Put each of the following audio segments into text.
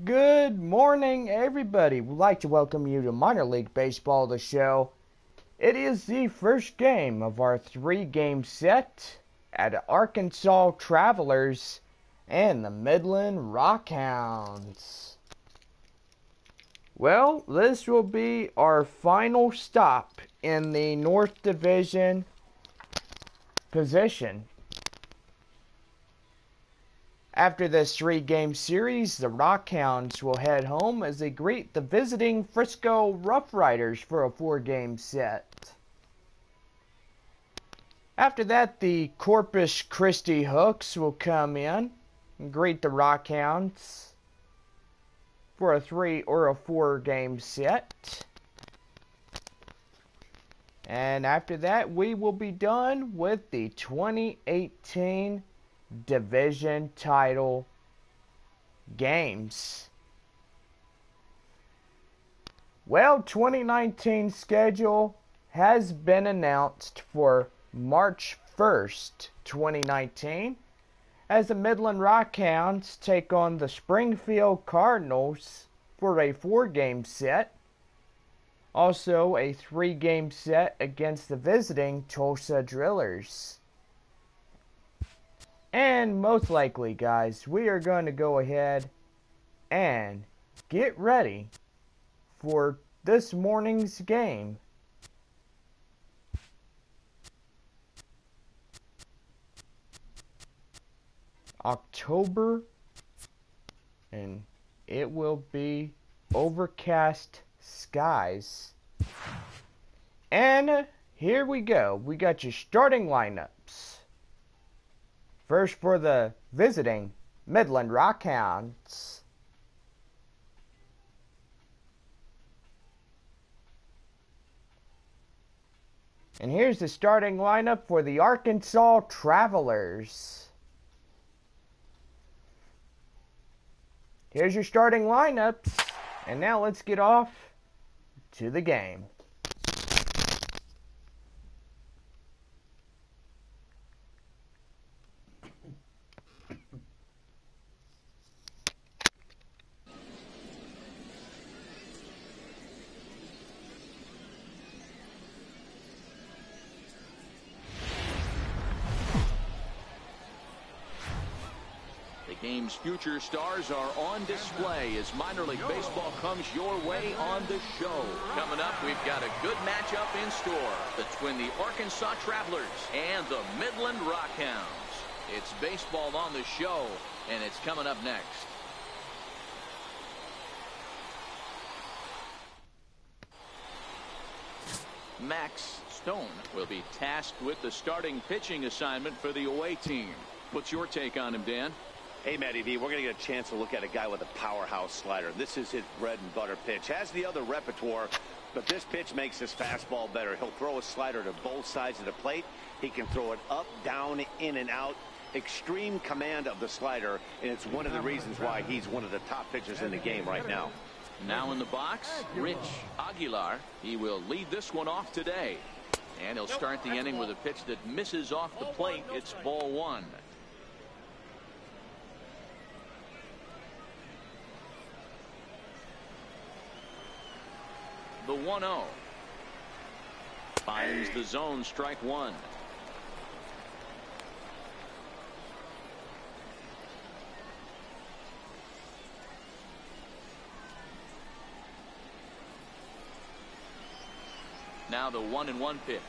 Good morning, everybody. We'd like to welcome you to Minor League Baseball, the show. It is the first game of our three-game set at Arkansas Travelers and the Midland Rockhounds. Well, this will be our final stop in the North Division position. After this three-game series, the Rockhounds will head home as they greet the visiting Frisco Rough Riders for a four-game set. After that, the Corpus Christi Hooks will come in and greet the Rockhounds for a three- or a four-game set. And after that, we will be done with the 2018 division title games. Well, 2019 schedule has been announced for March 1st, 2019, as the Midland Rockhounds take on the Springfield Cardinals for a four-game set. Also, a three-game set against the visiting Tulsa Drillers. And most likely, guys, we are going to go ahead and get ready for this morning's game. October, and it will be overcast skies. And here we go. We got your starting lineups. First for the visiting Midland Rockhounds. And here's the starting lineup for the Arkansas Travelers. Here's your starting lineups. And now let's get off to the game. Game's future stars are on display as minor league baseball comes your way on the show. Coming up, we've got a good matchup in store between the Arkansas Travelers and the Midland Rockhounds. It's baseball on the show, and it's coming up next. Max Stone will be tasked with the starting pitching assignment for the away team. What's your take on him, Dan? Hey, Matty V, we're going to get a chance to look at a guy with a powerhouse slider. This is his bread and butter pitch. Has the other repertoire, but this pitch makes his fastball better. He'll throw a slider to both sides of the plate. He can throw it up, down, in, and out. Extreme command of the slider, and it's one of the reasons why he's one of the top pitchers in the game right now. Now in the box, Rich Aguilar. He will lead this one off today. And he'll start the inning with a pitch that misses off the plate. It's ball one. The 1-0 finds the zone, strike one. Now the 1-1 pitch.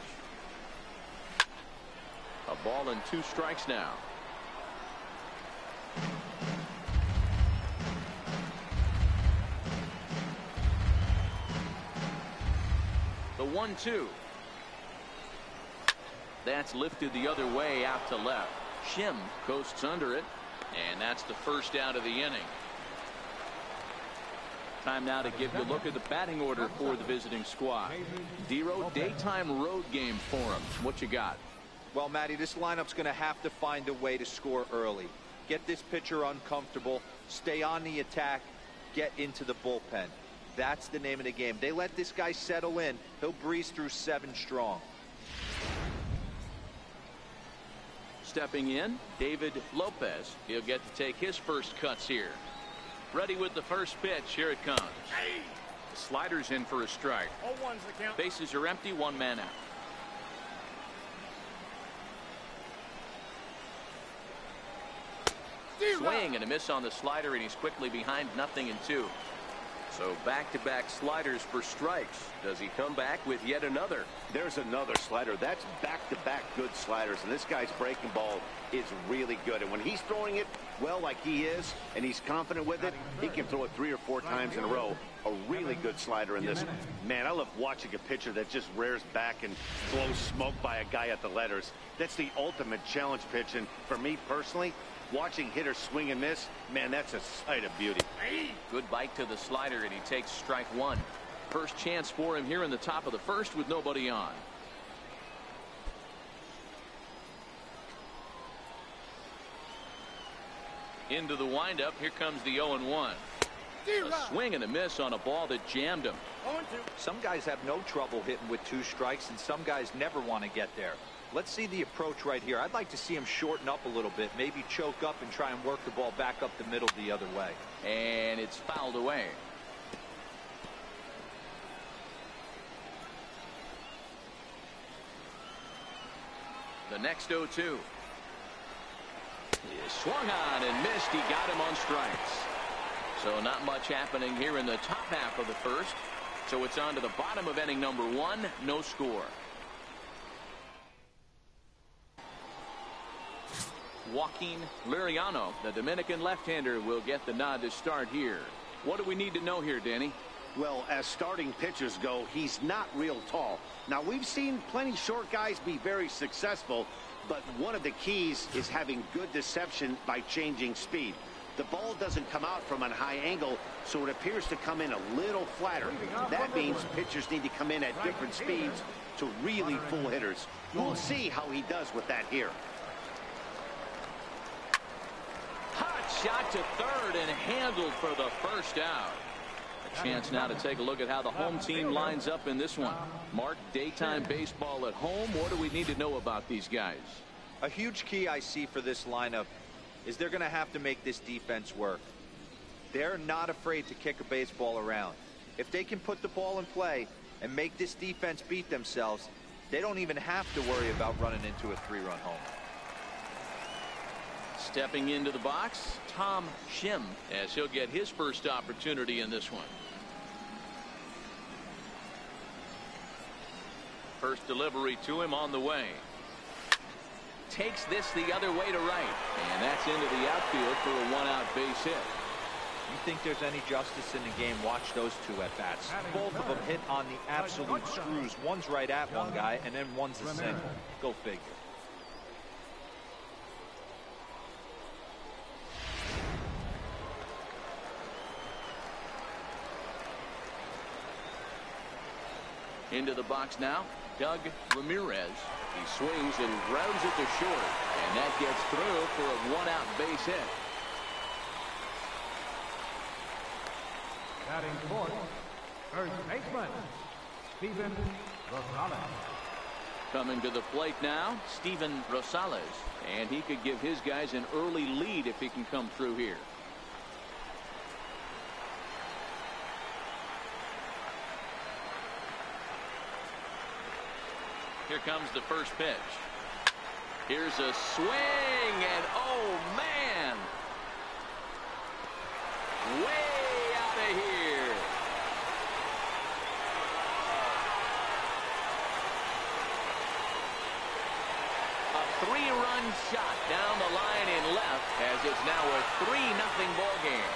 A ball and two strikes now. The 1-2. That's lifted the other way out to left. Shim coasts under it, and that's the first out of the inning. Time now to give you a look at the batting order for the visiting squad. Dero, daytime road game for him. What you got? Well, Matty, this lineup's going to have to find a way to score early. Get this pitcher uncomfortable, stay on the attack, get into the bullpen. That's the name of the game. They let this guy settle in. He'll breeze through 7 strong. Stepping in, David Lopez. He'll get to take his first cuts here. Ready with the first pitch. Here it comes. The slider's in for a strike. Bases are empty. One man out. Swing and a miss on the slider, and he's quickly behind 0-2. So back-to-back sliders for strikes. Does he come back with yet another? There's another slider. That's back-to-back good sliders, and this guy's breaking ball is really good. And when he's throwing it well like he is, and he's confident with it, he can throw it 3 or 4 times in a row. A really good slider in this. Man, I love watching a pitcher that just rears back and blows smoke by a guy at the letters. That's the ultimate challenge pitch, and for me personally, watching hitters swing and miss, man, that's a sight of beauty. Good bite to the slider, and he takes strike one. First chance for him here in the top of the first with nobody on. Into the windup. Here comes the 0-1. A swing and a miss on a ball that jammed him. Some guys have no trouble hitting with 2 strikes, and some guys never want to get there. Let's see the approach right here. I'd like to see him shorten up a little bit, maybe choke up and try and work the ball back up the middle the other way. And it's fouled away. The next 0-2. He swung on and missed. He got him on strikes. So not much happening here in the top half of the first. So it's on to the bottom of inning number 1. No score. Joaquin Liriano, the Dominican left-hander, will get the nod to start here. What do we need to know here, Danny? Well, as starting pitchers go, he's not real tall. Now, we've seen plenty short guys be very successful, but one of the keys is having good deception by changing speed. The ball doesn't come out from a high angle, so it appears to come in a little flatter. That means pitchers need to come in at different speeds to really fool hitters. We'll see how he does with that here. Hot shot to third and handled for the first out. A chance now to take a look at how the home team lines up in this one. Mark, daytime baseball at home. What do we need to know about these guys? A huge key I see for this lineup is they're going to have to make this defense work. They're not afraid to kick a baseball around. If they can put the ball in play and make this defense beat themselves, they don't even have to worry about running into a 3-run home. Stepping into the box, Tom Shim, as he'll get his first opportunity in this one. First delivery to him on the way. Takes this the other way to right, and that's into the outfield for a 1-out base hit. You think there's any justice in the game? Watch those 2 at-bats. Both of them hit on the absolute screws. One's right at one guy, and then one's a single. Go figure. Into the box now, Doug Ramirez. He swings and grounds it to short, and that gets through for a 1-out base hit. Batting fourth, first baseman, Steven Rosales. Coming to the plate now, Steven Rosales, and he could give his guys an early lead if he can come through here. Here comes the first pitch. Here's a swing, and oh man, way out of here. A 3-run shot down the line in left, as it's now a 3-0 ball game.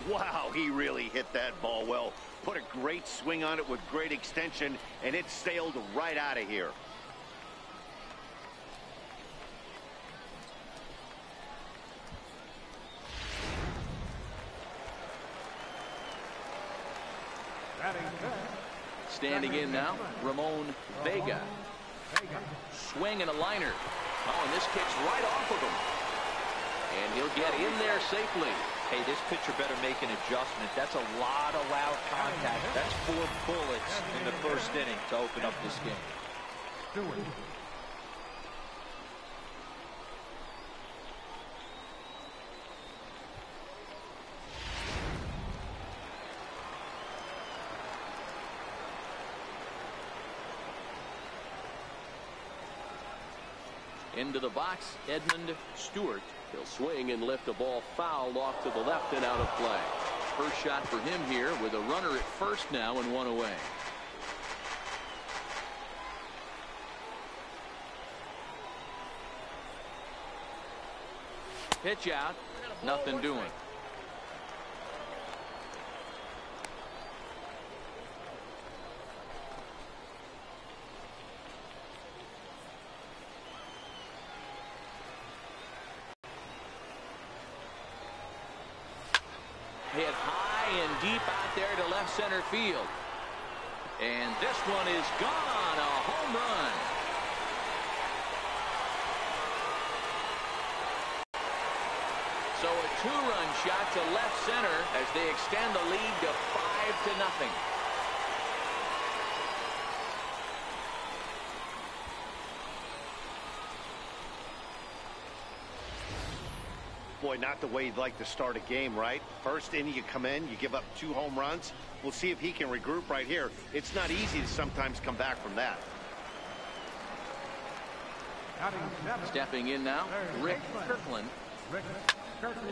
Wow, he really hit that ball well. Put a great swing on it with great extension, and it sailed right out of here. Standing in now, Ramon Vega. Swing and a liner. Oh, and this kicks right off of him. And he'll get in there safely. Hey, this pitcher better make an adjustment. That's a lot of loud contact. That's 4 bullets in the first inning to open up this game. Stewart. Into the box, Edmund Stewart. He'll swing and lift a ball foul off to the left and out of play. First shot for him here with a runner at first now and 1 away. Pitch out, nothing doing. Hit high and deep out there to left center field. And this one is gone, a home run. So a 2-run shot to left center as they extend the lead to 5-0. Boy, not the way you'd like to start a game, right? First inning, you come in, you give up 2 home runs. We'll see if he can regroup right here. It's not easy to sometimes come back from that. Stepping in now, Rick Kirkland.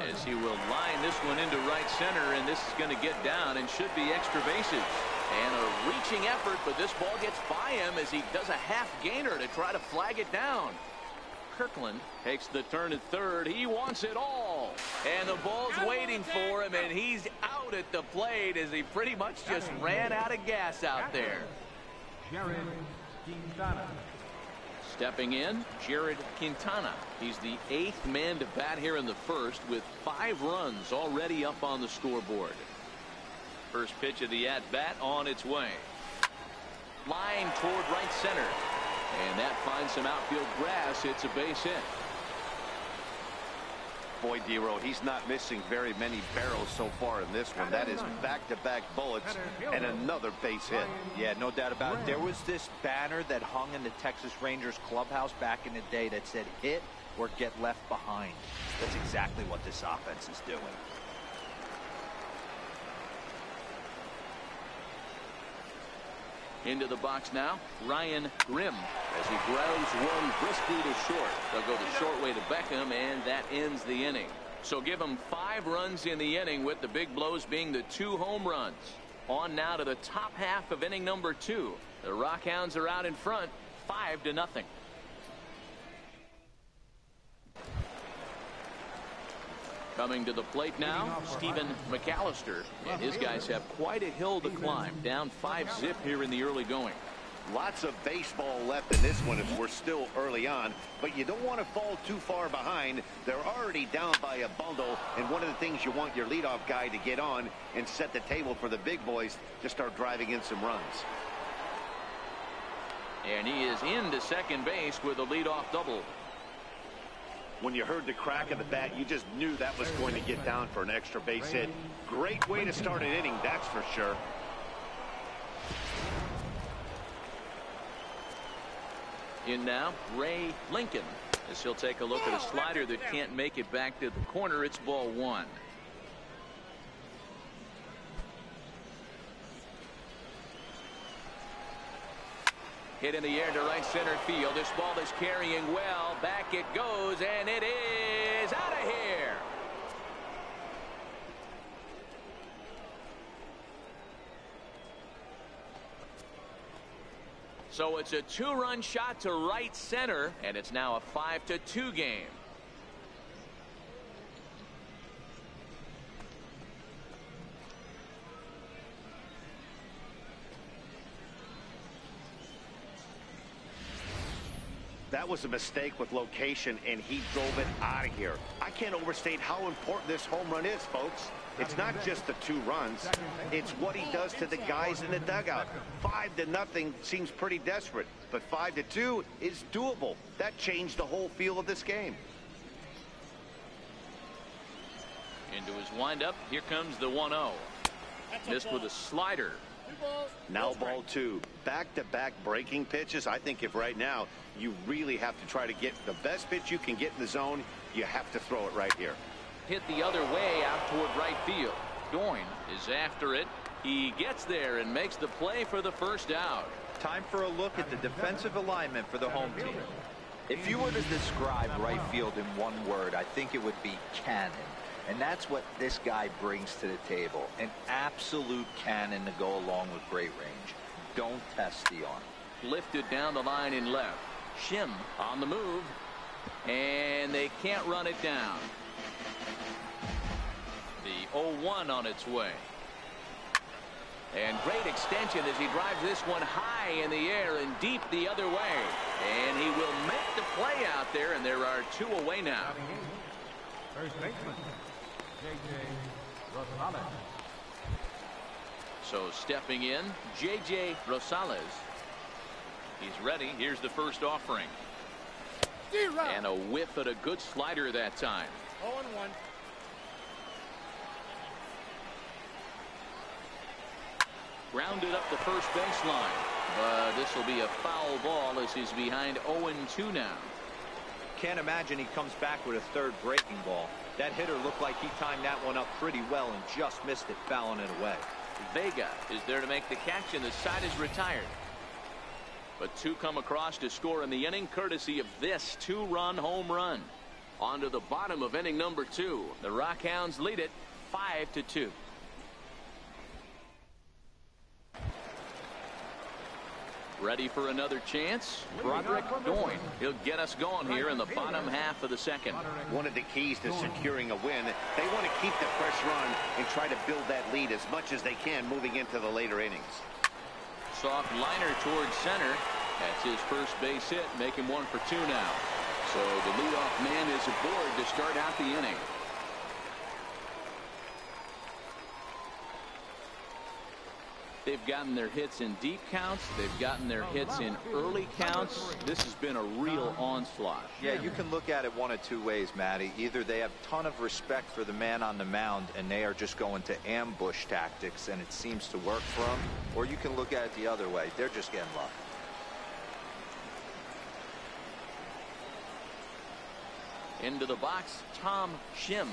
As he will line this one into right center, and this is going to get down and should be extra bases. And a reaching effort, but this ball gets by him as he does a half gainer to try to flag it down. Kirkland takes the turn at third. He wants it all. And the ball's waiting for him, and he's out at the plate as he pretty much just ran out of gas out there. Jared Quintana. Stepping in, Jared Quintana. He's the 8th man to bat here in the first with 5 runs already up on the scoreboard. First pitch of the at-bat on its way. Line toward right center. And that finds some outfield grass. It's a base hit. Boy, D-Row, he's not missing very many barrels so far in this one. That is back-to-back bullets and another base hit. Yeah, no doubt about it. There was this banner that hung in the Texas Rangers clubhouse back in the day that said hit or get left behind. That's exactly what this offense is doing. Into the box now, Ryan Grimm, as he grounds one briskly to short. They'll go the short way to Beckham, and that ends the inning. So give him 5 runs in the inning, with the big blows being the 2 home runs. On now to the top half of inning number 2. The Rockhounds are out in front, 5-0. Coming to the plate now, Stephen McAllister, and his guys have quite a hill to climb, down 5-zip here in the early going. Lots of baseball left in this one if we're still early on, but you don't want to fall too far behind. They're already down by a bundle, and one of the things you want your leadoff guy to get on and set the table for the big boys to start driving in some runs. And he is into second base with a leadoff double. When you heard the crack of the bat, you just knew that was going to get down for an extra base hit. Great way to start an inning, that's for sure. In now, Ray Lincoln, as he'll take a look at a slider that can't make it back to the corner. It's ball 1. Hit in the air to right center field. This ball is carrying well. Back it goes, and it is out of here. So it's a 2-run shot to right center, and it's now a 5-2 game. That was a mistake with location, and he drove it out of here. I can't overstate how important this home run is, folks. It's not just the 2 runs. It's what he does to the guys in the dugout. 5-0 seems pretty desperate, but 5-2 is doable. That changed the whole feel of this game. Into his windup. Here comes the 1-0. Missed with a slider. Now ball 2. Back-to-back breaking pitches. I think if right now you really have to try to get the best pitch you can get in the zone, you have to throw it right here. Hit the other way out toward right field. Doyne is after it. He gets there and makes the play for the first out. Time for a look at the defensive alignment for the home team. If you were to describe right field in one word, I think it would be cannon. And that's what this guy brings to the table. An absolute cannon to go along with great range. Don't test the arm. Lifted down the line in left. Shim on the move. And they can't run it down. The 0-1 on its way. And great extension as he drives this one high in the air and deep the other way. And he will make the play out there, and there are 2 away now. First baseman, J.J. Rosales. So stepping in, J.J. Rosales. He's ready. Here's the first offering. And a whiff at a good slider that time. 0-1. Grounded up the first baseline. But this will be a foul ball as he's behind 0-2 now. Can't imagine he comes back with a third breaking ball. That hitter looked like he timed that one up pretty well and just missed it, fouling it away. Vega is there to make the catch, and the side is retired. But 2 come across to score in the inning, courtesy of this 2-run home run. On to the bottom of inning number 2. The Rockhounds lead it 5-2. Ready for another chance? Broderick Doyne. He'll get us going here in the bottom half of the second. One of the keys to securing a win, they want to keep the fresh run and try to build that lead as much as they can moving into the later innings. Soft liner towards center. That's his first base hit, making 1 for 2 now. So the leadoff man is aboard to start out the inning. They've gotten their hits in deep counts. They've gotten their hits in early counts. This has been a real onslaught. Yeah, you can look at it one of 2 ways, Matty. Either they have a ton of respect for the man on the mound and they are just going to ambush tactics and it seems to work for them, or you can look at it the other way. They're just getting lucky. Into the box, Tom Shim.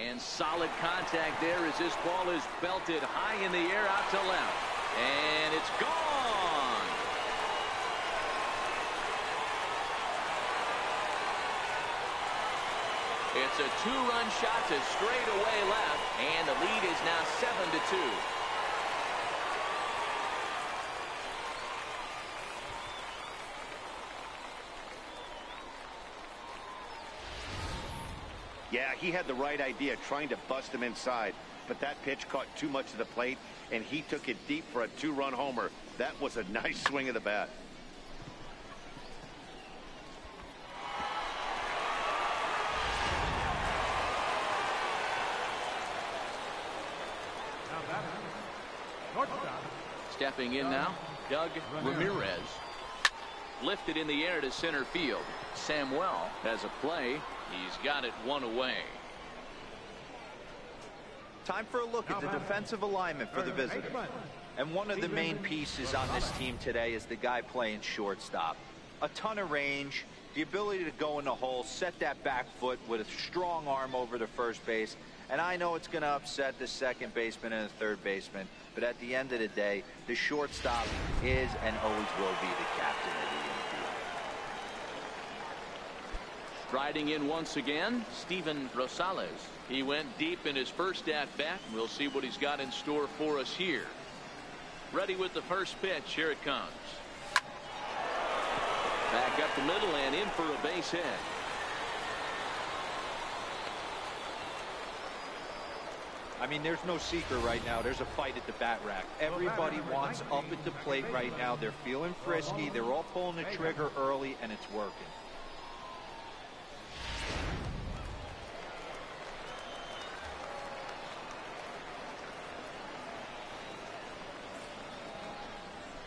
And solid contact there as this ball is belted high in the air out to left. And it's gone. It's a 2-run shot to straightaway left, and the lead is now 7-2. Yeah, he had the right idea trying to bust him inside, but that pitch caught too much of the plate, and he took it deep for a 2-run homer. That was a nice swing of the bat. Stepping in now, Doug Ramirez. Lifted in the air to center field. Samuel has a play. He's got it 1 away. Time for a look at the defensive alignment for the visitors. And one of the main pieces on this team today is the guy playing shortstop. A ton of range, the ability to go in the hole, set that back foot with a strong arm over to first base. And I know it's going to upset the second baseman and the third baseman, but at the end of the day, the shortstop is and always will be the captain of the infield. Striding in once again, Steven Rosales. He went deep in his first at-bat. We'll see what he's got in store for us here. Ready with the first pitch. Here it comes. Back up the middle and in for a base hit. I mean, there's no secret right now. There's a fight at the bat rack. Everybody wants up at the plate right now. They're feeling frisky. They're all pulling the trigger early, and it's working.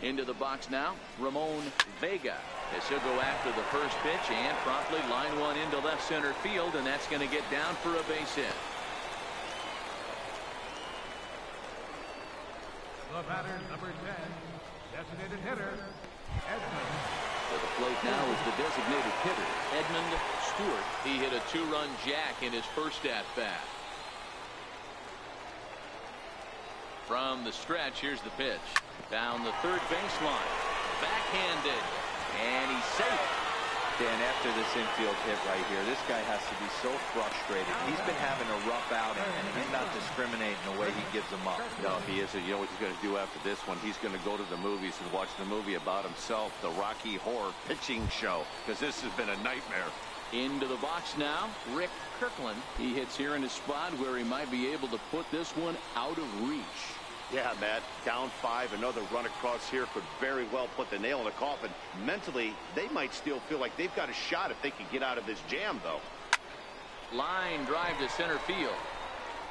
Into the box now, Ramon Vega, as he'll go after the first pitch and promptly line one into left center field, and that's going to get down for a base hit. The batter, number 10, designated hitter, Edmund. To the plate now is the designated hitter, Edmund Stewart. He hit a 2-run jack in his first at-bat. From the stretch, here's the pitch. Down the third baseline. Backhanded. And he's safe. Dan, after this infield hit right here, this guy has to be so frustrated. He's been having a rough outing, and he's not discriminating the way he gives them up. No, he isn't. You know what he's going to do after this one? He's going to go to the movies and watch the movie about himself, the Rocky Horror Pitching Show, because this has been a nightmare. Into the box now, Rick Kirkland. He hits here in a spot where he might be able to put this one out of reach. Yeah, Matt, down 5, another run across here could very well put the nail in the coffin. Mentally, they might still feel like they've got a shot if they can get out of this jam, though. Line drive to center field.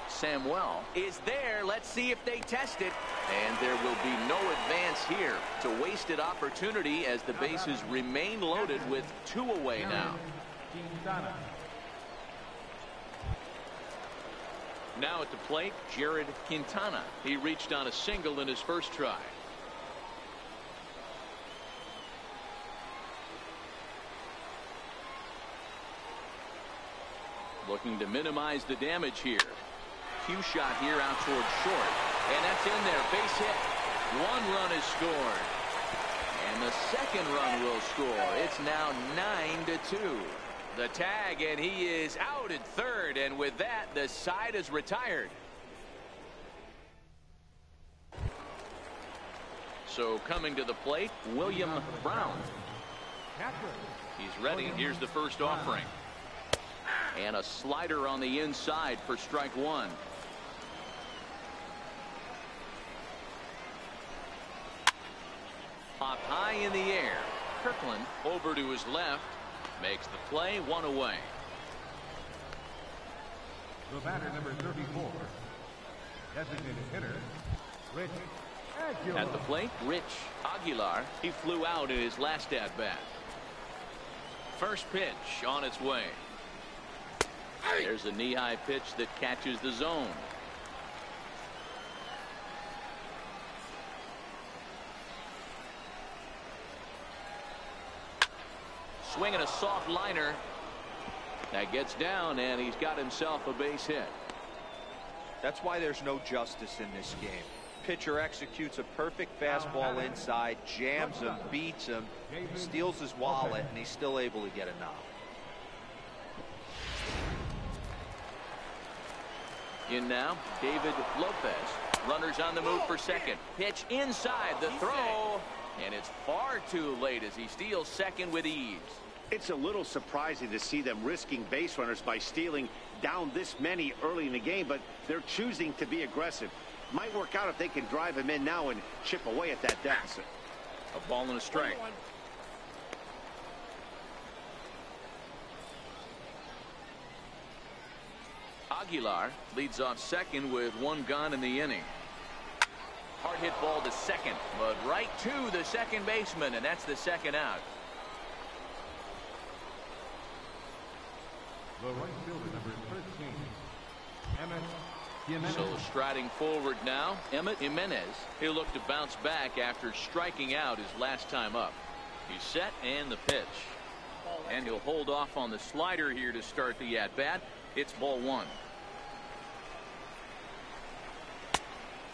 Samuel is there. Let's see if they test it. And there will be no advance here. It's a wasted opportunity as the bases remain loaded with 2 away now. Now at the plate, Jared Quintana. He reached on a single in his first try. Looking to minimize the damage here. Cue shot here out towards short. And that's in there. Base hit. 1 run is scored. And the second run will score. It's now 9-2. The tag, and he is out at third, and with that, the side is retired. So coming to the plate, William Brown. He's ready. Here's the first offering. And a slider on the inside for strike 1. Up high in the air. Kirkland over to his left. Makes the play, 1 away. The batter, number 34, designated hitter, Rich Aguilar. At the plate, Rich Aguilar. He flew out in his last at-bat. First pitch on its way. There's a knee-high pitch that catches the zone. Swinging a soft liner. That gets down, and he's got himself a base hit. That's why there's no justice in this game. Pitcher executes a perfect fastball inside, jams him, beats him, steals his wallet, and he's still able to get a knock. In now, David Lopez. Runners on the move for second. Pitch inside the throw. And it's far too late as he steals second with ease. It's a little surprising to see them risking base runners by stealing down this many early in the game, but they're choosing to be aggressive. Might work out if they can drive him in now and chip away at that deficit. A ball and a strike. Aguilar leads off second with 1 gone in the inning. Hard hit ball to second, but right to the second baseman, and that's the second out. The right fielder, number 13, Emmett Jimenez. So striding forward now, Emmett Jimenez. He'll look to bounce back after striking out his last time up. He's set and the pitch. And he'll hold off on the slider here to start the at-bat. It's ball 1.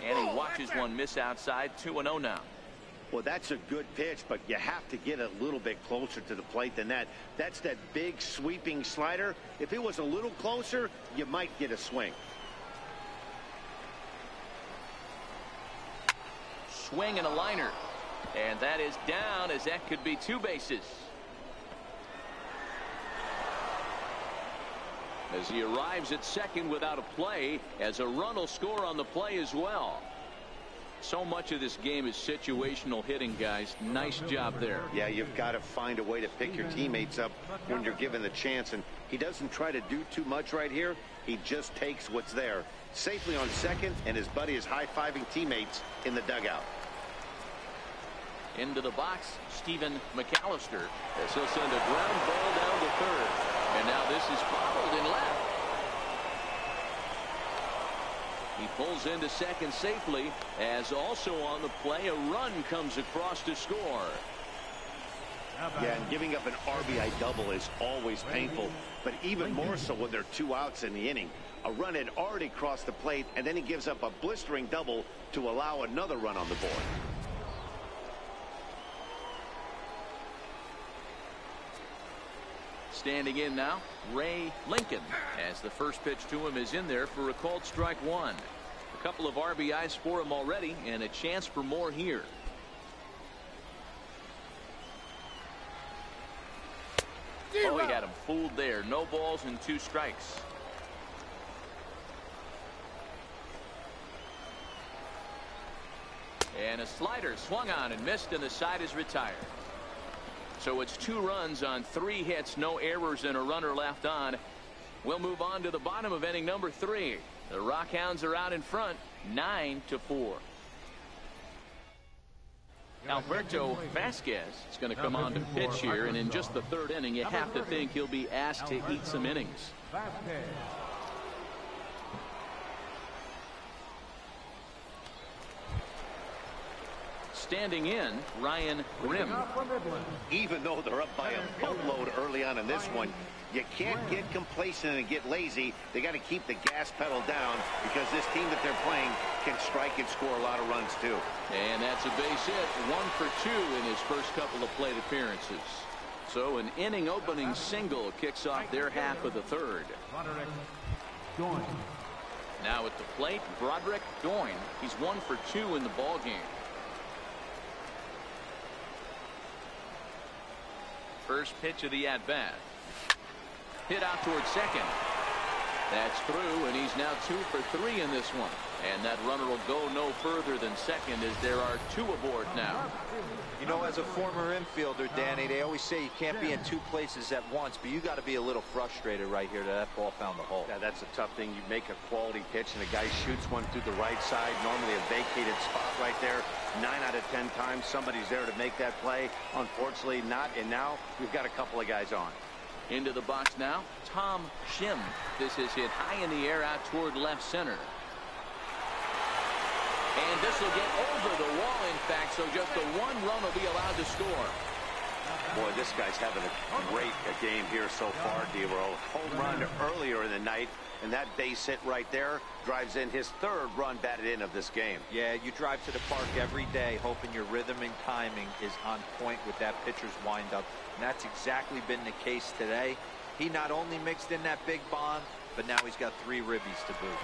And he watches one miss outside. 2-0 now. Well, that's a good pitch, but you have to get a little bit closer to the plate than that. That's that big sweeping slider. If it was a little closer, you might get a swing. Swing and a liner. And that is down, as that could be 2 bases. As he arrives at second without a play, as a run will score on the play as well. So much of this game is situational hitting, guys. Nice job there. Yeah, you've got to find a way to pick your teammates up when you're given the chance, and he doesn't try to do too much right here. He just takes what's there. Safely on second, and his buddy is high-fiving teammates in the dugout. Into the box, Stephen McAllister, as he'll send a ground ball down to third. And now this is bobbled in left. He pulls into second safely, as also on the play, a run comes across to score. Yeah, and giving up an RBI double is always painful, but even more so when there are 2 outs in the inning. A run had already crossed the plate, and then he gives up a blistering double to allow another run on the board. Standing in now, Ray Lincoln, as the first pitch to him is in there for a called strike 1. A couple of RBIs for him already, and a chance for more here. Oh, he had him fooled there. No balls and 2 strikes. And a slider swung on and missed, and the side is retired. So it's 2 runs on 3 hits, no errors, and a runner left on. We'll move on to the bottom of inning number 3. The Rockhounds are out in front, 9-4. Alberto Vasquez is going to come on to pitch here, and in just the 3rd inning, you have to think he'll be asked to eat some innings. Standing in, Ryan Grimm. Even though they're up by a boatload early on in this one, you can't get complacent and get lazy. They got to keep the gas pedal down, because this team that they're playing can strike and score a lot of runs too. And that's a base hit, 1 for 2 in his first couple of plate appearances. So an inning opening single kicks off their half of the 3rd. Now at the plate, Broderick Doyne. He's 1 for 2 in the ball game. First pitch of the at-bat. Hit out towards second. That's through, and he's now 2 for 3 in this one. And that runner will go no further than second, as there are 2 aboard now. You know, as a former infielder, Danny, they always say you can't be in 2 places at once, but you got to be a little frustrated right here that ball found the hole. Yeah, that's a tough thing. You make a quality pitch, and a guy shoots one through the right side, normally a vacated spot right there. 9 out of 10 times, somebody's there to make that play. Unfortunately, not, and now we've got a couple of guys on. Into the box now, Tom Shim. This is hit high in the air out toward left center. And this will get over the wall, in fact, so just the 1 run will be allowed to score. Boy, this guy's having a great game here so far, D-Roll. Home run earlier in the night, and that base hit right there drives in his 3rd run batted in of this game. Yeah, you drive to the park every day hoping your rhythm and timing is on point with that pitcher's windup, and that's exactly been the case today. He not only mixed in that big bomb, but now he's got 3 ribbies to boot.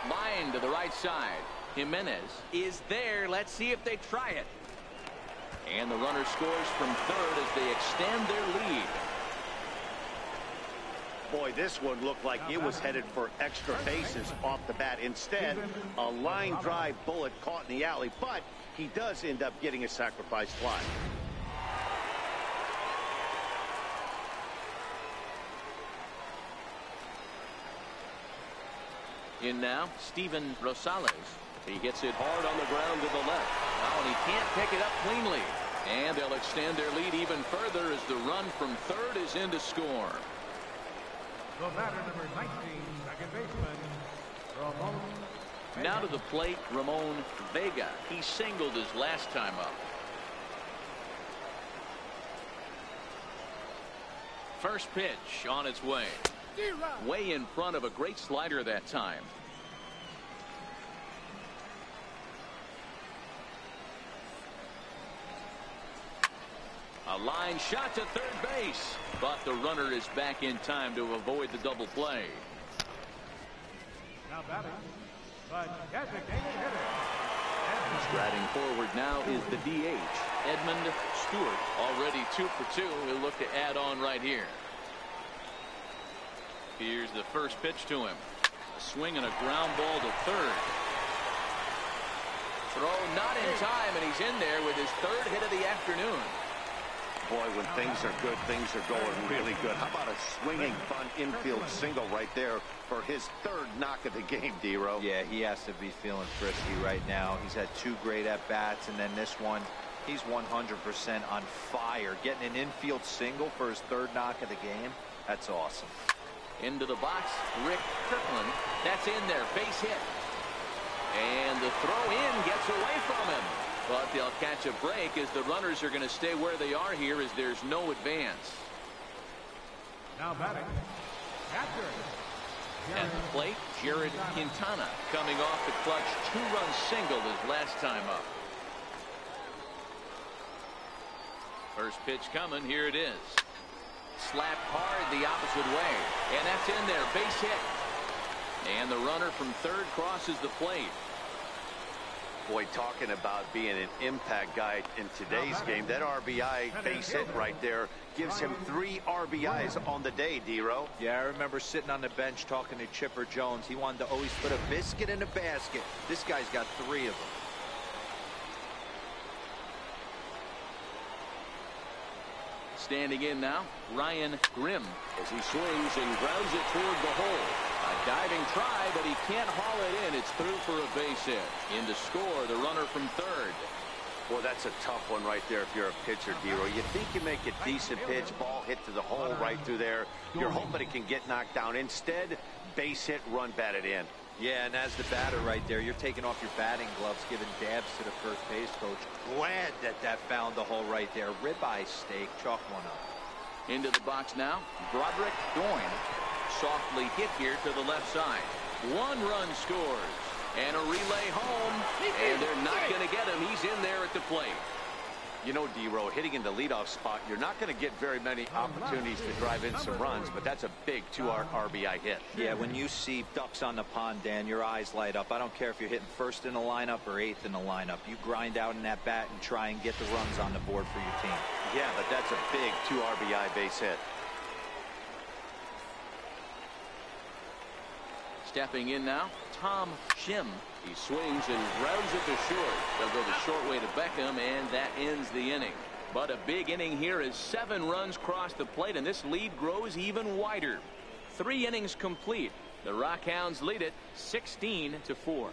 Line to the right side. Jimenez is there. Let's see if they try it. And the runner scores from 3rd as they extend their lead. Boy, this one looked like it was headed for extra bases off the bat. Instead, a line drive bullet caught in the alley, but he does end up getting a sacrifice fly. In now, Steven Rosales. He gets it hard on the ground to the left. Oh, and he can't pick it up cleanly. And they'll extend their lead even further as the run from 3rd is in to score. The batter, number 19, second baseman, Ramon. Now to the plate, Ramon Vega. He singled his last time up. First pitch on its way. Way in front of a great slider that time. A line shot to 3rd base, but the runner is back in time to avoid the double play. Now batting, the designated hitter. Striding forward now is the DH, Edmund Stewart, already 2 for 2. He'll look to add on right here. Here's the first pitch to him. A swing and a ground ball to 3rd. Throw not in time, and he's in there with his 3rd hit of the afternoon. Boy, when things are good, things are going really good. How about a swinging bunt infield single right there for his 3rd knock of the game, D-Row? Yeah, he has to be feeling frisky right now. He's had 2 great at-bats, and then this one, he's 100% on fire. Getting an infield single for his 3rd knock of the game, that's awesome. Into the box, Rick Kirkland. That's in there, base hit. And the throw in gets away from him. But they'll catch a break as the runners are going to stay where they are here as there's no advance. Now batting, catcher. At the plate, Jared Quintana coming off the clutch two-run single his last time up. First pitch coming. Here it is. Slapped hard the opposite way. And that's in there. Base hit. And the runner from third crosses the plate. Boy, talking about being an impact guy in today's game, that RBI base hit right there gives him 3 RBIs on the day, D-Row. Yeah, I remember sitting on the bench talking to Chipper Jones. He wanted to always put a biscuit in a basket. This guy's got 3 of them. Standing in now, Ryan Grimm as he swings and grounds it toward the hole. A diving try, but he can't haul it in. It's through for a base hit. In to score, the runner from third. Boy, that's a tough one right there if you're a pitcher, D-Row. You think you make a decent pitch, ball hit to the hole right through there. You're hoping it can get knocked down. Instead, base hit, run batted in. Yeah, and as the batter right there, you're taking off your batting gloves, giving dabs to the first base coach. Glad that found the hole right there. Ribeye steak, chalk one up. Into the box now, Broderick Doyne. Softly hit here to the left side. 1 run scores. And a relay home. And they're not going to get him. He's in there at the plate. You know, D-Row, hitting in the leadoff spot, you're not going to get very many opportunities to drive in some runs, but that's a big 2 RBI hit. Yeah, when you see ducks on the pond, Dan, your eyes light up. I don't care if you're hitting first in the lineup or 8th in the lineup. You grind out in that bat and try and get the runs on the board for your team. Yeah, but that's a big 2 RBI base hit. Stepping in now, Tom Shim. He swings and grounds it to short. They'll go the short way to Beckham, and that ends the inning. But a big inning here as 7 runs cross the plate, and this lead grows even wider. 3 innings complete. The Rockhounds lead it 16-4.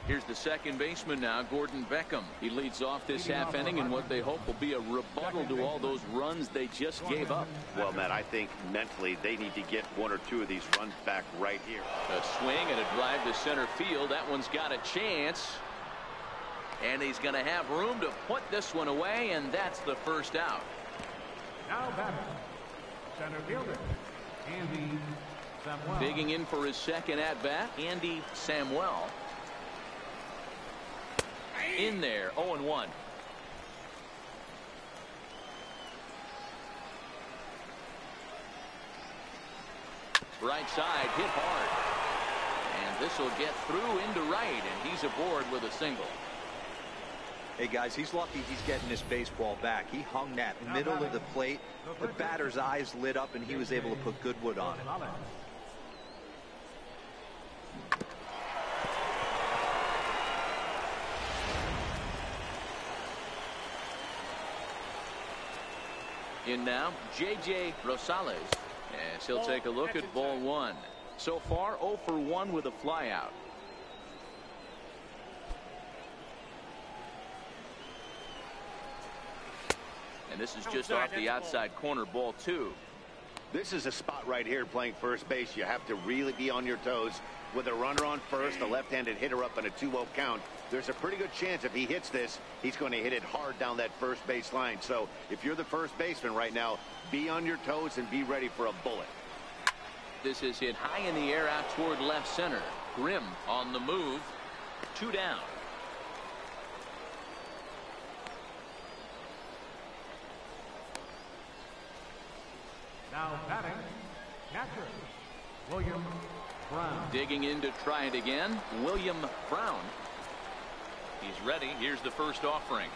Here's the second baseman now, Gordon Beckham. He leads off this half inning in what they hope will be a rebuttal to all those runs they just gave up. Well, Matt, I think mentally they need to get 1 or 2 of these runs back right here. A swing and a drive to center field. That one's got a chance. And he's going to have room to put this one away, and that's the first out. Now batting, center fielder, Andy Samuel. Digging in for his second at-bat, Andy Samuel. In there, 0-1. Right side, hit hard. And this will get through into right, and he's aboard with a single. Hey, guys, he's lucky he's getting this baseball back. He hung that middle of the plate. The batter's eyes lit up, and he was able to put good wood on it. In now, J.J. Rosales. As he'll take a look at ball 1. So far, 0 for 1 with a flyout. And this is just off the outside corner, ball 2. This is a spot right here playing first base. You have to really be on your toes. With a runner on first, a left-handed hitter up in a 2-0 count, there's a pretty good chance if he hits this, he's going to hit it hard down that first base line. So if you're the first baseman right now, be on your toes and be ready for a bullet. This is hit high in the air out toward left center. Grimm on the move. 2 down. Now batting, catcher, William Brown. Digging in to try it again, William Brown. He's ready. Here's the first offering.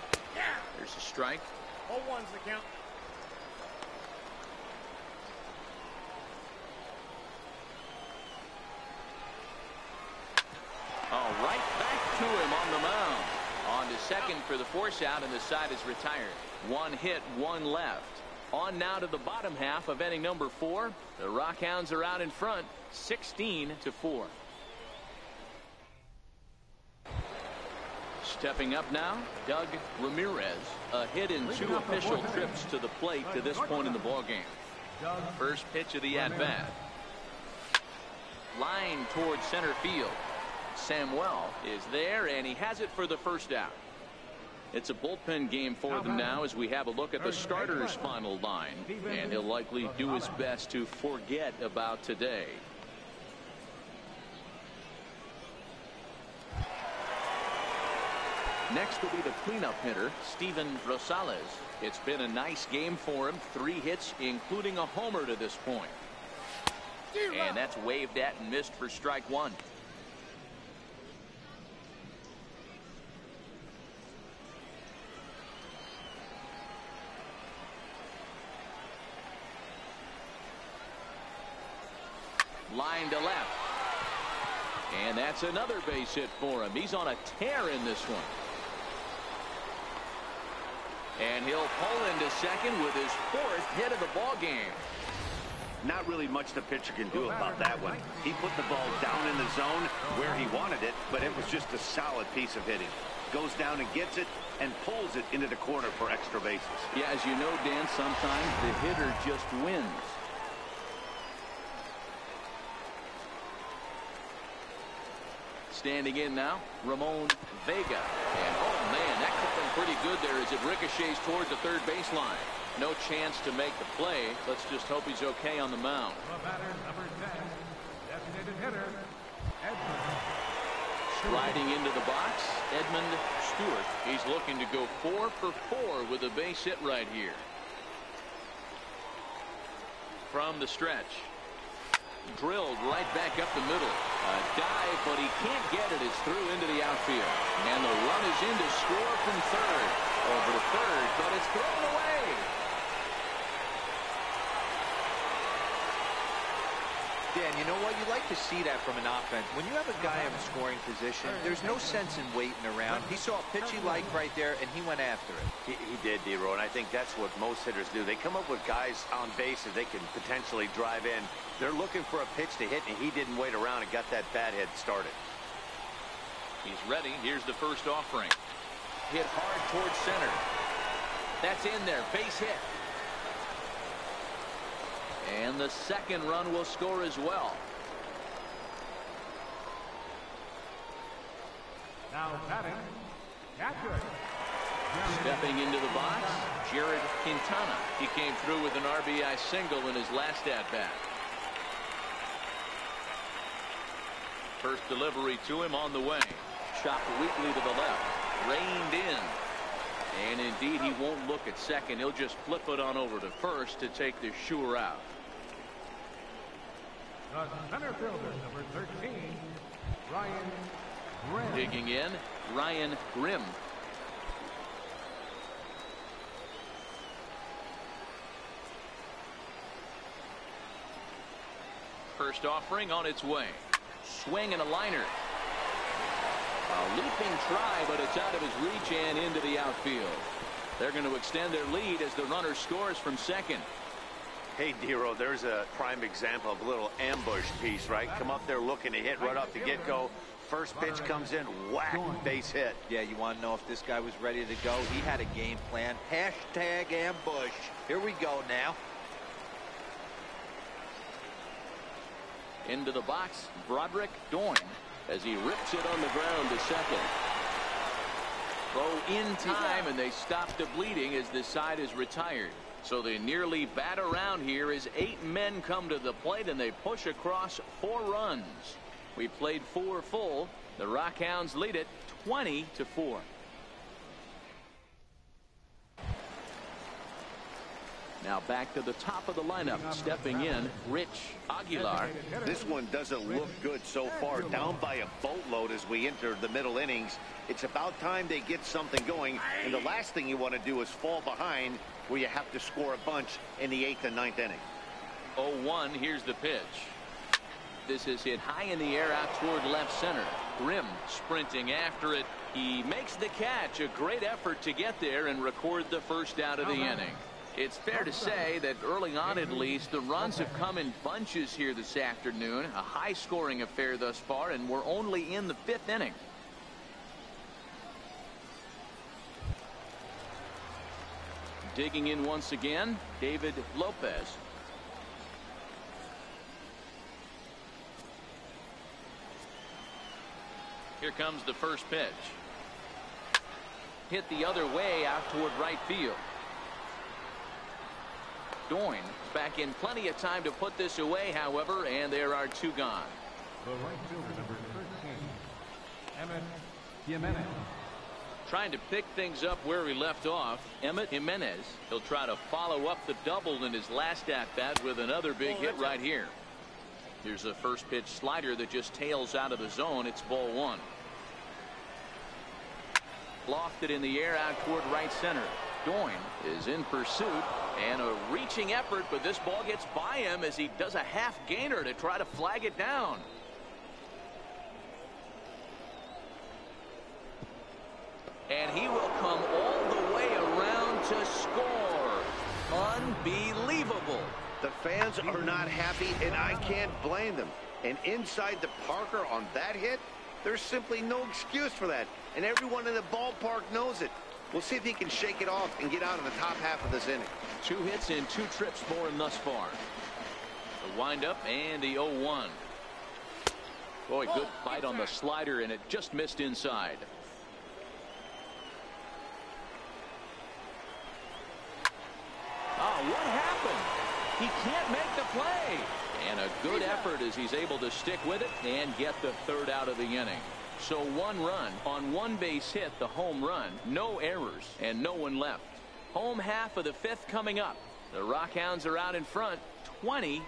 There's a strike. 0-1's the count. Oh, right back to him on the mound. On to second for the force out, and the side is retired. 1 hit, 1 left. On now to the bottom half of inning number 4. The Rockhounds are out in front, 16-4. Stepping up now, Doug Ramirez. A hit in 2 official trips to the plate to this point in the ballgame. First pitch of the at-bat. Line towards center field. Samuel is there, and he has it for the first out. It's a bullpen game for them now as we have a look at the starter's final line, and he'll likely do his best to forget about today. Next will be the cleanup hitter, Steven Rosales. It's been a nice game for him. 3 hits, including a homer to this point. And that's waved at and missed for strike 1. Line to left. And that's another base hit for him. He's on a tear in this one. And he'll pull into second with his 4th hit of the ball game. Not really much the pitcher can do about that one. He put the ball down in the zone where he wanted it, but it was just a solid piece of hitting. Goes down and gets it and pulls it into the corner for extra bases. Yeah, as you know, Dan, sometimes the hitter just wins. Standing in now, Ramon Vega. And oh man, that could have been pretty good there as it ricochets towards the third baseline. No chance to make the play. Let's just hope he's okay on the mound. The batter, number 10, designated hitter, Edmund. Striding into the box, Edmund Stewart. He's looking to go 4 for 4 with a base hit right here. From the stretch. Drilled right back up the middle. A dive, but he can't get it. It's through into the outfield. And the run is in to score from third. Over to third, but it's thrown away. Dan, you know what? You like to see that from an offense. When you have a guy in a scoring position, there's no sense in waiting around. He saw a pitch he liked right there, and he went after it. He did, D-Row, and I think that's what most hitters do. They come up with guys on base that they can potentially drive in. They're looking for a pitch to hit, and he didn't wait around and got that bat hit started. He's ready. Here's the first offering. Hit hard towards center. That's in there. Base hit. And the second run will score as well. Now batting, catcher. Stepping into the box, Jared Quintana. He came through with an RBI single in his last at-bat. First delivery to him on the way. Chopped weakly to the left. Reined in. And indeed, he won't look at second. He'll just flip it on over to first to take the sure out. The center fielder, number 13, Ryan Grimm. Digging in, Ryan Grimm. First offering on its way. Swing and a liner. A leaping try, but it's out of his reach and into the outfield. They're going to extend their lead as the runner scores from second. Hey, Dero, there's a prime example of a little ambush piece, right? Come up there looking to hit right off the get-go. First pitch comes in, whack, base hit. Yeah, you want to know if this guy was ready to go? He had a game plan. Hashtag ambush. Here we go now. Into the box, Broderick Doyne as he rips it on the ground to second. Throw in time, and they stop the bleeding as the side is retired. So they nearly bat around here as 8 men come to the plate, and they push across 4 runs. We played 4 full. The Rockhounds lead it 20-4. Now back to the top of the lineup. Stepping in, Rich Aguilar. This one doesn't look good so far. Down by a boatload as we enter the middle innings. It's about time they get something going. And the last thing you want to do is fall behind where you have to score a bunch in the 8th and 9th inning. 0-1. Here's the pitch. This is hit high in the air out toward left center. Grimm sprinting after it. He makes the catch. A great effort to get there and record the first out of the inning. It's fair to say that early on, at least, the runs have come in bunches here this afternoon. A high-scoring affair thus far, and we're only in the 5th inning. Digging in once again, David Lopez. Here comes the first pitch. Hit the other way out toward right field. Doyne back in plenty of time to put this away, however, and there are two gone. The right fielder, number 13, Jimenez. Trying to pick things up where he left off, Jimenez. He'll try to follow up the double in his last at-bat with another big hit right here. Here's a first pitch slider that just tails out of the zone. It's ball one. Lofted in the air out toward right center. Doyne is in pursuit and a reaching effort, but this ball gets by him as he does a half gainer to try to flag it down. And he will come all the way around to score. Unbelievable. The fans are not happy, and I can't blame them. And inside the Parker on that hit, there's simply no excuse for that. And everyone in the ballpark knows it. We'll see if he can shake it off and get out of the top half of this inning. 2 hits in 2 trips for him thus far. The windup and the 0-1. Boy, good bite on the slider, and it just missed inside. Oh, what happened? He can't make the play. And a good effort as he's able to stick with it and get the third out of the inning. So 1 run on 1 base hit, the home run, no errors, and no one left. Home half of the 5th coming up. The Rockhounds are out in front, 20-5.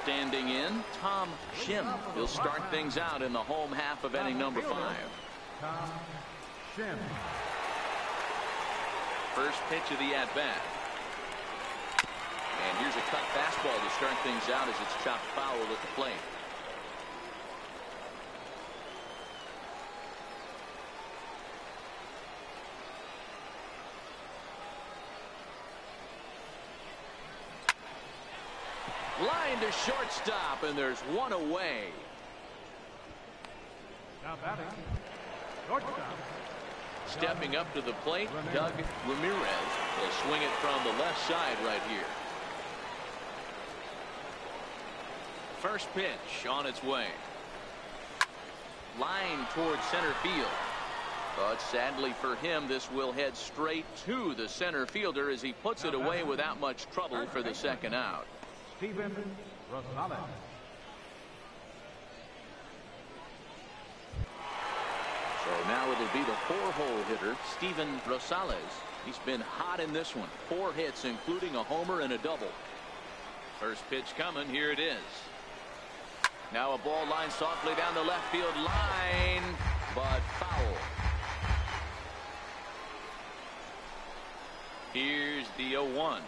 Standing in, Tom Shim. He'll start things out in the home half of inning number 5. Tom Shim. First pitch of the at-bat. And here's a cut fastball to start things out as it's chopped foul at the plate. Line to shortstop, and there's one away. Now batting, shortstop. Stepping up to the plate, Doug Ramirez will swing it from the left side right here. First pitch on its way. Line towards center field. But sadly for him, this will head straight to the center fielder as he puts it away without much trouble for the second out. Steven Rosales. So now it'll be the 4-hole hitter, Steven Rosales. He's been hot in this one. 4 hits, including a homer and a double. First pitch coming. Here it is. Now a ball line softly down the left field line, but foul. Here's the 0-1.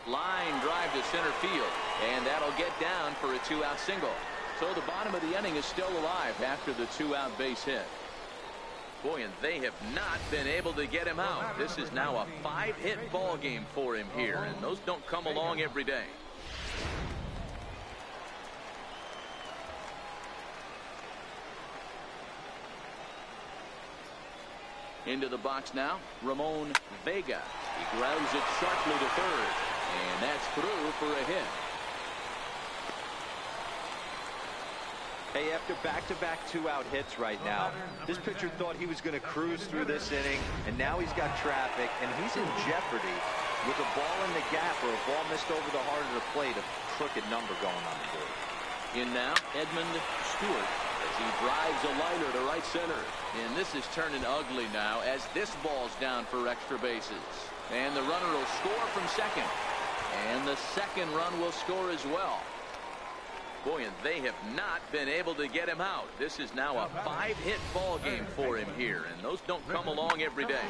Line drive to center field, and that'll get down for a 2-out single. So the bottom of the inning is still alive after the 2-out base hit. Boy, and they have not been able to get him out. This is now a 5-hit ball game for him here, and those don't come along every day. Into the box now, Ramon Vega. He grounds it sharply to third, and that's through for a hit. Hey, after back-to-back 2-out hits right now, this pitcher thought he was going to cruise through this inning, and now he's got traffic, and he's in jeopardy with a ball in the gap or a ball missed over the heart of the plate, a crooked number going on the board. In now, Edmund Stewart as he drives a liner to right center. And this is turning ugly now as this ball's down for extra bases. And the runner will score from second. And the second run will score as well. Boy, and they have not been able to get him out. This is now a 5-hit ball game for him here, and those don't come along every day.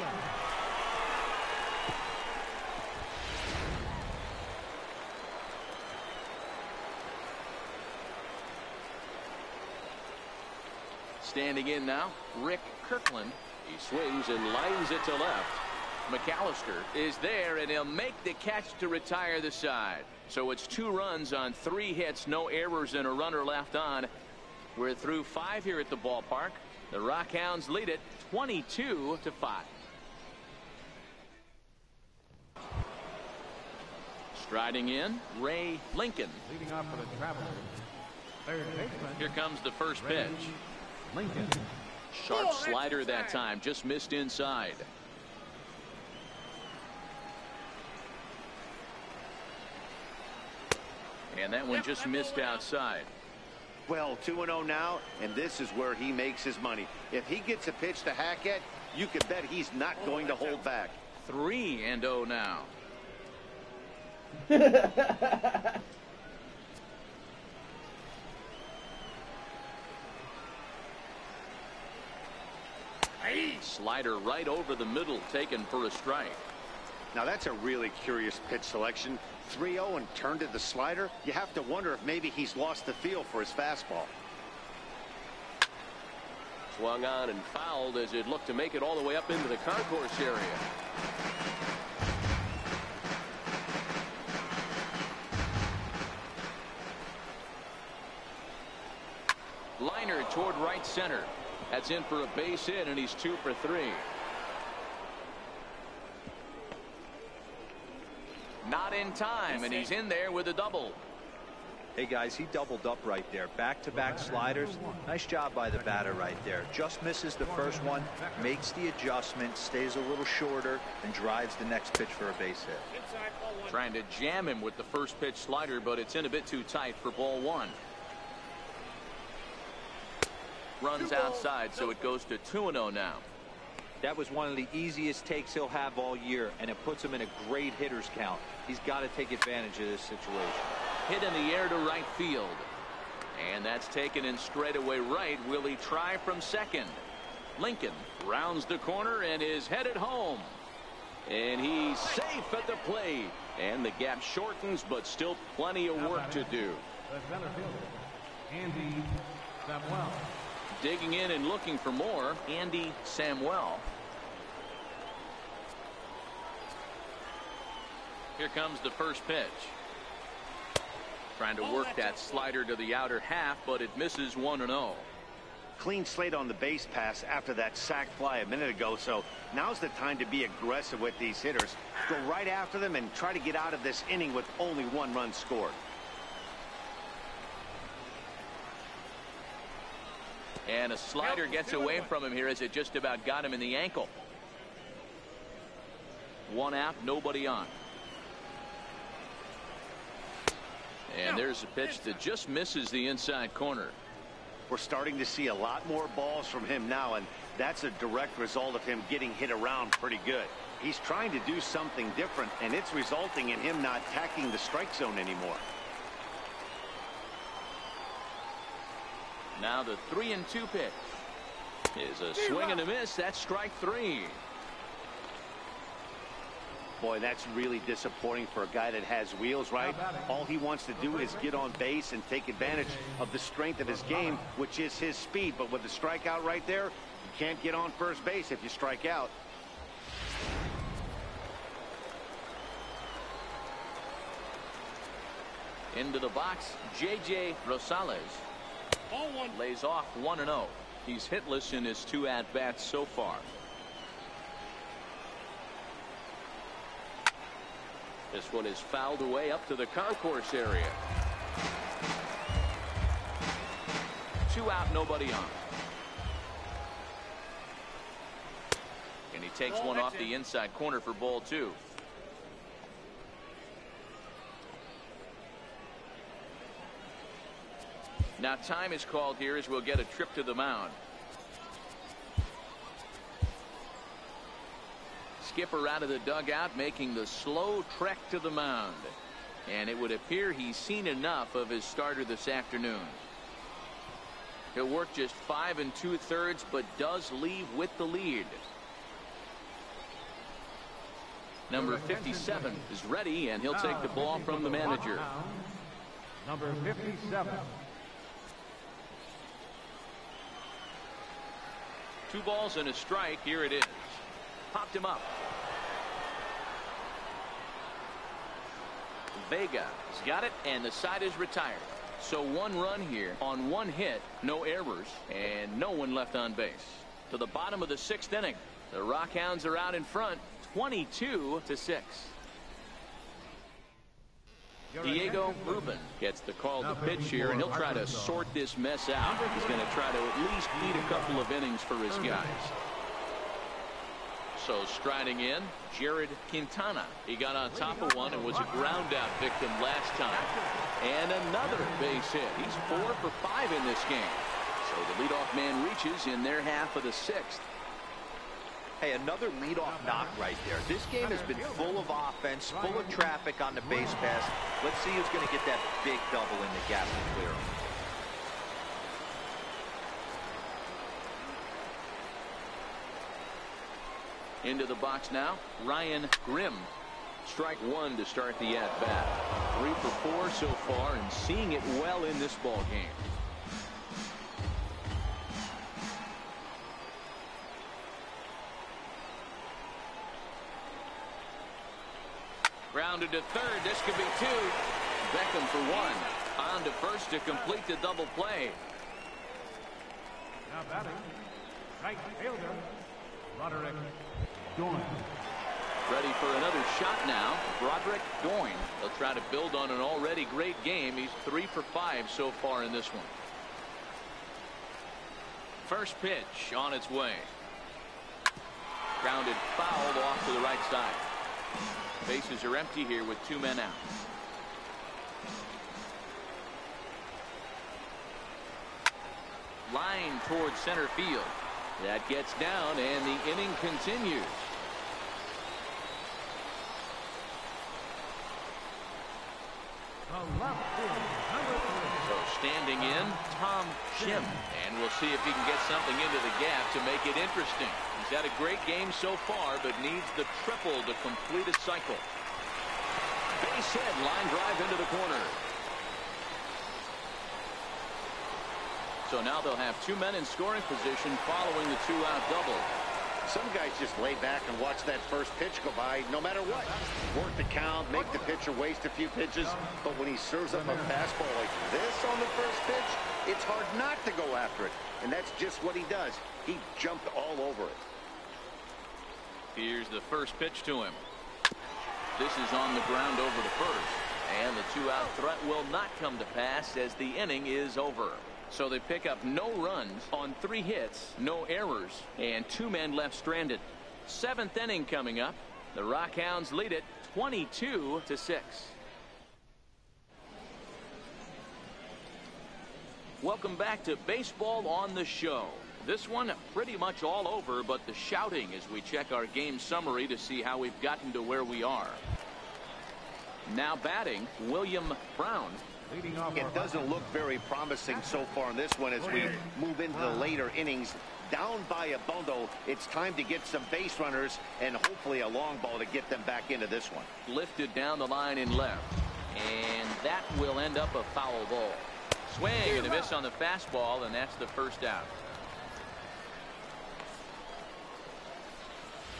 Standing in now, Rick Kirkland. He swings and lines it to left. McAllister is there, and he'll make the catch to retire the side. So it's 2 runs on 3 hits, no errors, and a runner left on. We're through 5 here at the ballpark. The Rockhounds lead it 22-5. Striding in, Ray Lincoln. Leading off for the Travelers, third baseman. Here comes the first Ray pitch. Lincoln. Sharp slider that time, just missed inside. And that one just missed outside. Well, 2-0 now, and this is where he makes his money. If he gets a pitch to hack at, you can bet he's not going to hold back. 3-0 now. Slider right over the middle, taken for a strike. Now that's a really curious pitch selection. 3-0 and turned to the slider. You have to wonder if maybe he's lost the feel for his fastball. Swung on and fouled as it looked to make it all the way up into the concourse area. Liner toward right center. That's in for a base hit, and he's 2 for 3. Not in time, and he's in there with a double. Hey guys, he doubled up right there. Back-to-back sliders. Nice job by the batter right there. Just misses the first one, makes the adjustment, stays a little shorter, and drives the next pitch for a base hit. Trying to jam him with the first pitch slider, but it's in a bit too tight for ball 1. Runs outside, so it goes to 2-0 now. That was one of the easiest takes he'll have all year, and it puts him in a great hitter's count. He's got to take advantage of this situation. Hit in the air to right field. And that's taken in straightaway right. Will he try from second? Lincoln rounds the corner and is headed home. And he's safe at the plate. And the gap shortens, but still plenty of work to do. The center fielder, Andy Samuel. Digging in and looking for more, Andy Samuel. Here comes the first pitch. Trying to work that slider to the outer half, but it misses 1-0. Clean slate on the base pass after that sac fly a minute ago, so now's the time to be aggressive with these hitters. Go right after them and try to get out of this inning with only 1 run scored. And a slider gets away from him here as it just about got him in the ankle. 1 out, nobody on. And there's a pitch that just misses the inside corner. We're starting to see a lot more balls from him now, and that's a direct result of him getting hit around pretty good. He's trying to do something different, and it's resulting in him not attacking the strike zone anymore. Now the 3-2 pitch is a swing and a miss. That's strike 3. Boy, that's really disappointing for a guy that has wheels, right? All he wants to do is get on base and take advantage of the strength of his game, which is his speed. But with the strikeout right there, you can't get on first base if you strike out. Into the box, J.J. Rosales. Lays off 1-0. He's hitless in his 2 at-bats so far. This one is fouled away up to the concourse area. 2 out, nobody on. And he takes one off the inside corner for ball 2. Now time is called here as we'll get a trip to the mound. Skipper out of the dugout making the slow trek to the mound. And it would appear he's seen enough of his starter this afternoon. He'll work just 5 2/3, but does leave with the lead. Number 57 is ready, and he'll take the ball from the manager. Number 57. 2 balls and a strike. Here it is. Popped him up. Vega has got it, and the side is retired. So 1 run here on 1 hit, no errors, and no one left on base. To the bottom of the 6th inning, the Rockhounds are out in front, 22-6. Diego Rubin gets the call to pitch here, and he'll try to sort this mess out. He's going to try to at least eat a couple of innings for his guys. So striding in, Jared Quintana. He got on top of one and was a ground out victim last time. And another base hit. He's 4 for 5 in this game. So the leadoff man reaches in their half of the 6th. Hey, another leadoff knock right there. This game has been full of offense, full of traffic on the base pass. Let's see who's going to get that big double in the gap to clear him. Into the box now, Ryan Grimm. Strike one to start the at-bat. 3 for 4 so far and seeing it well in this ball game. Grounded to third. This could be 2. Beckham for 1. On to first to complete the double play. Now batting, right fielder, Roderick Doyle. Ready for another shot now. Broderick Doyle. He'll try to build on an already great game. He's 3 for 5 so far in this one. First pitch on its way. Grounded foul off to the right side. Bases are empty here with 2 men out. Line towards center field. That gets down and the inning continues. So standing in, Tom Shim. And we'll see if he can get something into the gap to make it interesting. He's had a great game so far, but needs the triple to complete his cycle. Base hit, line drive into the corner. So now they'll have 2 men in scoring position following the 2-out double. Some guys just lay back and watch that first pitch go by no matter what. Work the count, make the pitcher waste a few pitches, but when he serves up a fastball like this on the first pitch, it's hard not to go after it. And that's just what he does. He jumped all over it. Here's the first pitch to him. This is on the ground over to first. And the 2-out threat will not come to pass as the inning is over. So they pick up no runs on 3 hits, no errors, and 2 men left stranded. 7th inning coming up. The Rockhounds lead it 22-6. Welcome back to Baseball on the Show. This one pretty much all over, but the shouting as we check our game summary to see how we've gotten to where we are. Now batting, William Brown. It doesn't look very promising so far in this one as we move into the later innings. Down by a bundle, it's time to get some base runners and hopefully a long ball to get them back into this one. Lifted down the line in left. And that will end up a foul ball. Swing and a miss on the fastball, and that's the first out.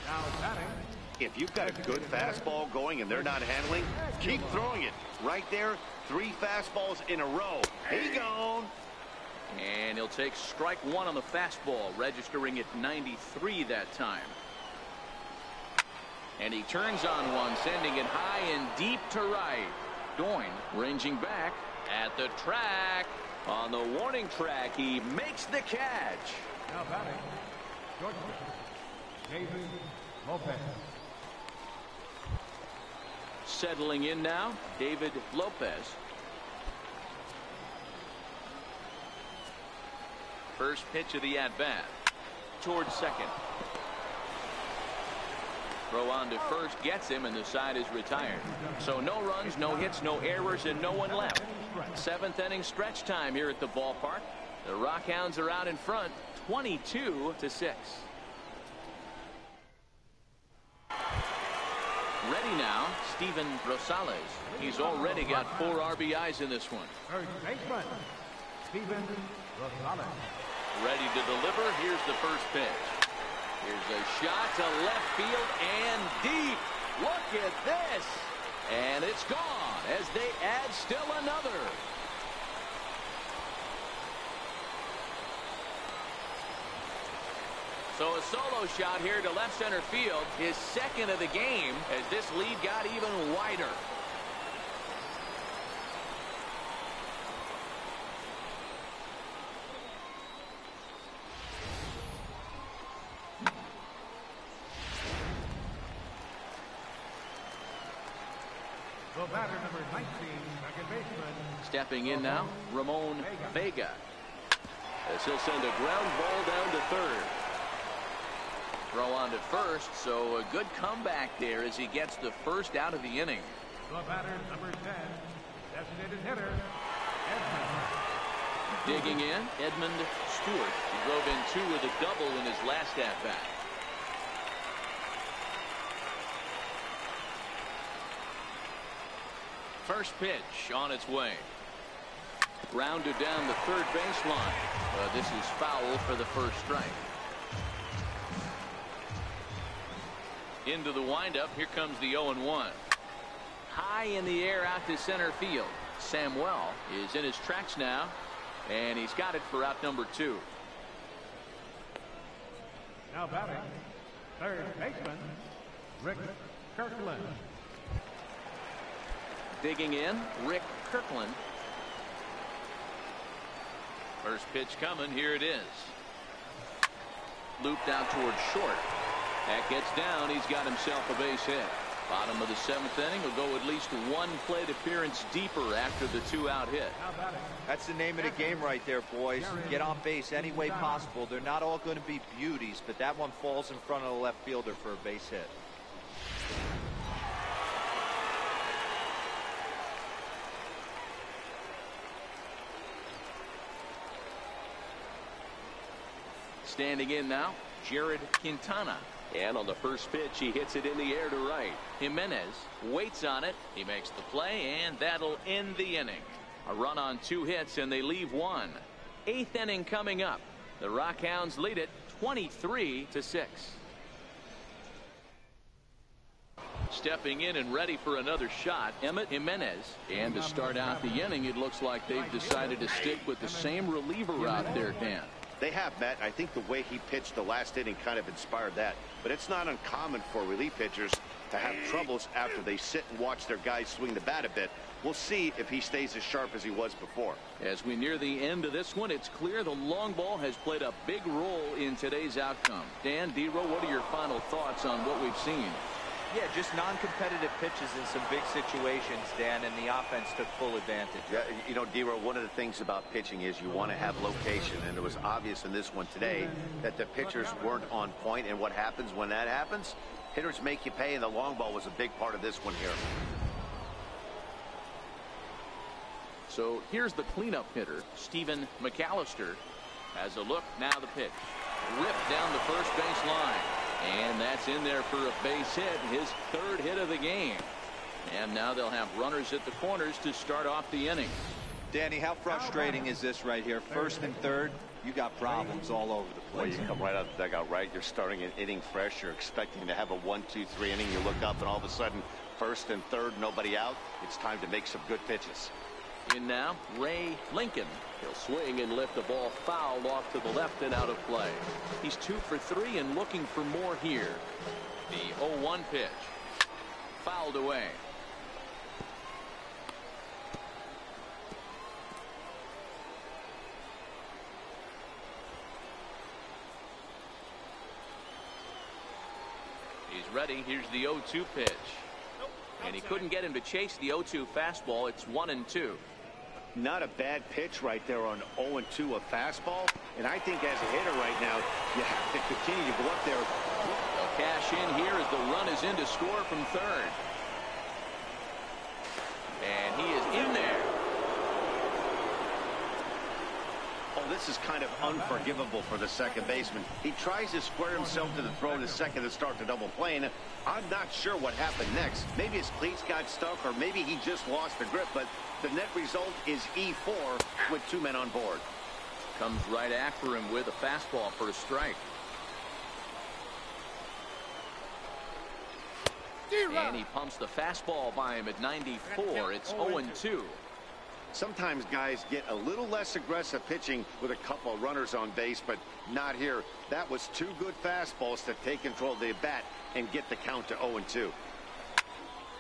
Now batting. If you've got a good fastball going and they're not handling, keep throwing it. Right there, 3 fastballs in a row. He gone. And he'll take strike 1 on the fastball, registering at 93 that time. And he turns on one, sending it high and deep to right. Doyle ranging back at the track. On the warning track, he makes the catch. Now batting, David Lopez. Settling in now, David Lopez. First pitch of the at-bat. Towards second. Throw on to first gets him, and the side is retired. So no runs, no hits, no errors, and no one left. 7th inning stretch time here at the ballpark. The Rockhounds are out in front, 22-6. Ready now, Steven Rosales. He's already got 4 RBIs in this one. First baseman, Steven Rosales. Ready to deliver. Here's the first pitch. Here's a shot to left field and deep. Look at this. And it's gone as they add still another. So a solo shot here to left center field, his 2nd of the game, as this lead got even wider. second baseman. Stepping in now, Ramon Vega. As he'll send a ground ball down to third. Throw on to first, so a good comeback there as he gets the first out of the inning. The batter, number 10, designated hitter, Edmund. Digging in, Edmund Stewart. He drove in 2 with a double in his last at-bat. First pitch on its way. Grounded down the third baseline. This is foul for the first strike. Into the windup. Here comes the 0-1. High in the air out to center field. Samuel is in his tracks now, and he's got it for out number 2. Now batting, third baseman, Rick Kirkland. Digging in, Rick Kirkland. First pitch coming. Here it is. Looped out towards short. That gets down. He's got himself a base hit. Bottom of the 7th inning. Will go at least 1 plate appearance deeper after the 2-out hit. That's the name of the game right there, boys. Get on base any way possible. They're not all going to be beauties, but that one falls in front of the left fielder for a base hit. Standing in now, Jared Quintana. And on the first pitch, he hits it in the air to right. Jimenez waits on it. He makes the play, and that'll end the inning. A run on 2 hits, and they leave 1. 8th inning coming up. The Rockhounds lead it 23-6. Stepping in and ready for another shot, Emmett Jimenez. And to start out the inning, it looks like they've decided to stick with the same reliever out there, Dan. They have, Matt. I think the way he pitched the last inning kind of inspired that. But it's not uncommon for relief pitchers to have troubles after they sit and watch their guys swing the bat a bit. We'll see if he stays as sharp as he was before. As we near the end of this one, it's clear the long ball has played a big role in today's outcome. Dan, D-Row, what are your final thoughts on what we've seen? Yeah, just non-competitive pitches in some big situations, Dan, and the offense took full advantage. Yeah, you know, D-Row, one of the things about pitching is you want to have location, and it was obvious in this one today that the pitchers weren't on point, and what happens when that happens? Hitters make you pay, and the long ball was a big part of this one here. So here's the cleanup hitter, Stephen McAllister. Has a look, now the pitch. Ripped down the first base line. And that's in there for a base hit, his 3rd hit of the game. And now they'll have runners at the corners to start off the inning. Danny, how frustrating is this right here? 1st and 3rd, you got problems all over the place. Well, you come right out of the dugout, right? You're starting an inning fresh. You're expecting to have a 1-2-3 inning. You look up, and all of a sudden, 1st and 3rd, nobody out. It's time to make some good pitches. In now, Ray Lincoln. He'll swing and lift the ball foul off to the left and out of play. He's 2 for 3 and looking for more here. The 0-1 pitch. Fouled away. He's ready. Here's the 0-2 pitch. And he couldn't get him to chase the 0-2 fastball. It's 1-2. Not a bad pitch right there on 0-2, a fastball. And I think as a hitter right now, you have to continue to go up there. They'll cash in here as the run is in to score from 3rd. And he is in there. Oh, this is kind of unforgivable for the second baseman. He tries to square himself to the throw to second to start the double play. And I'm not sure what happened next. Maybe his cleats got stuck, or maybe he just lost the grip. But the net result is E4 with 2 men on board. Comes right after him with a fastball for a strike. And he pumps the fastball by him at 94. It's 0-2. Sometimes guys get a little less aggressive pitching with a couple of runners on base, but not here. That was 2 good fastballs to take control of the bat and get the count to 0-2.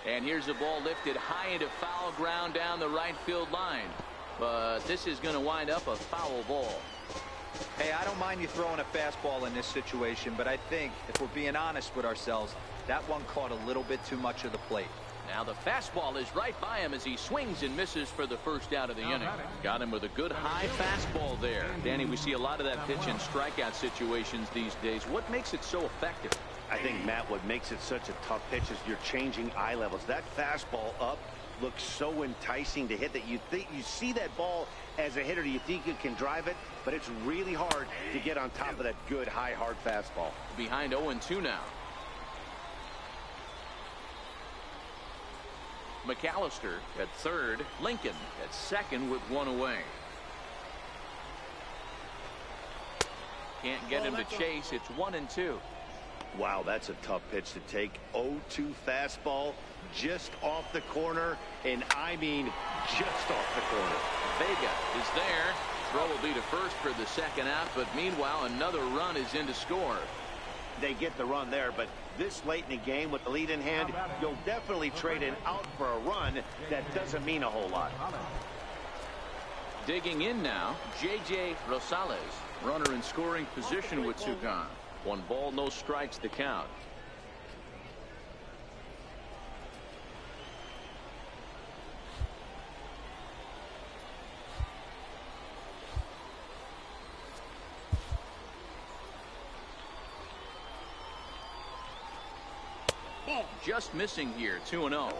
And here's the ball lifted high into foul ground down the right field line. But this is going to wind up a foul ball. Hey, I don't mind you throwing a fastball in this situation, but I think if we're being honest with ourselves, that one caught a little bit too much of the plate. Now the fastball is right by him as he swings and misses for the first out of the inning. Got him with a good high fastball there. Danny, we see a lot of that pitch in strikeout situations these days. What makes it so effective? I think, Matt, what makes it such a tough pitch is you're changing eye levels. That fastball up looks so enticing to hit that you see that ball as a hitter, you think you can drive it, but it's really hard to get on top of that good high hard fastball. Behind 0-2 now. McAllister at third, Lincoln at second with one away. Can't get him to chase. It's 1-2. Wow, that's a tough pitch to take. 0-2 fastball just off the corner, and I mean just off the corner. Vega is there. Throw will be to first for the second out, but meanwhile another run is in to score. They get the run there, but this late in the game with the lead in hand, you'll definitely trade an out for a run. That doesn't mean a whole lot. Digging in now, J.J. Rosales, runner in scoring position with two gone. 1 ball, no strikes to count. Just missing here, 2-0.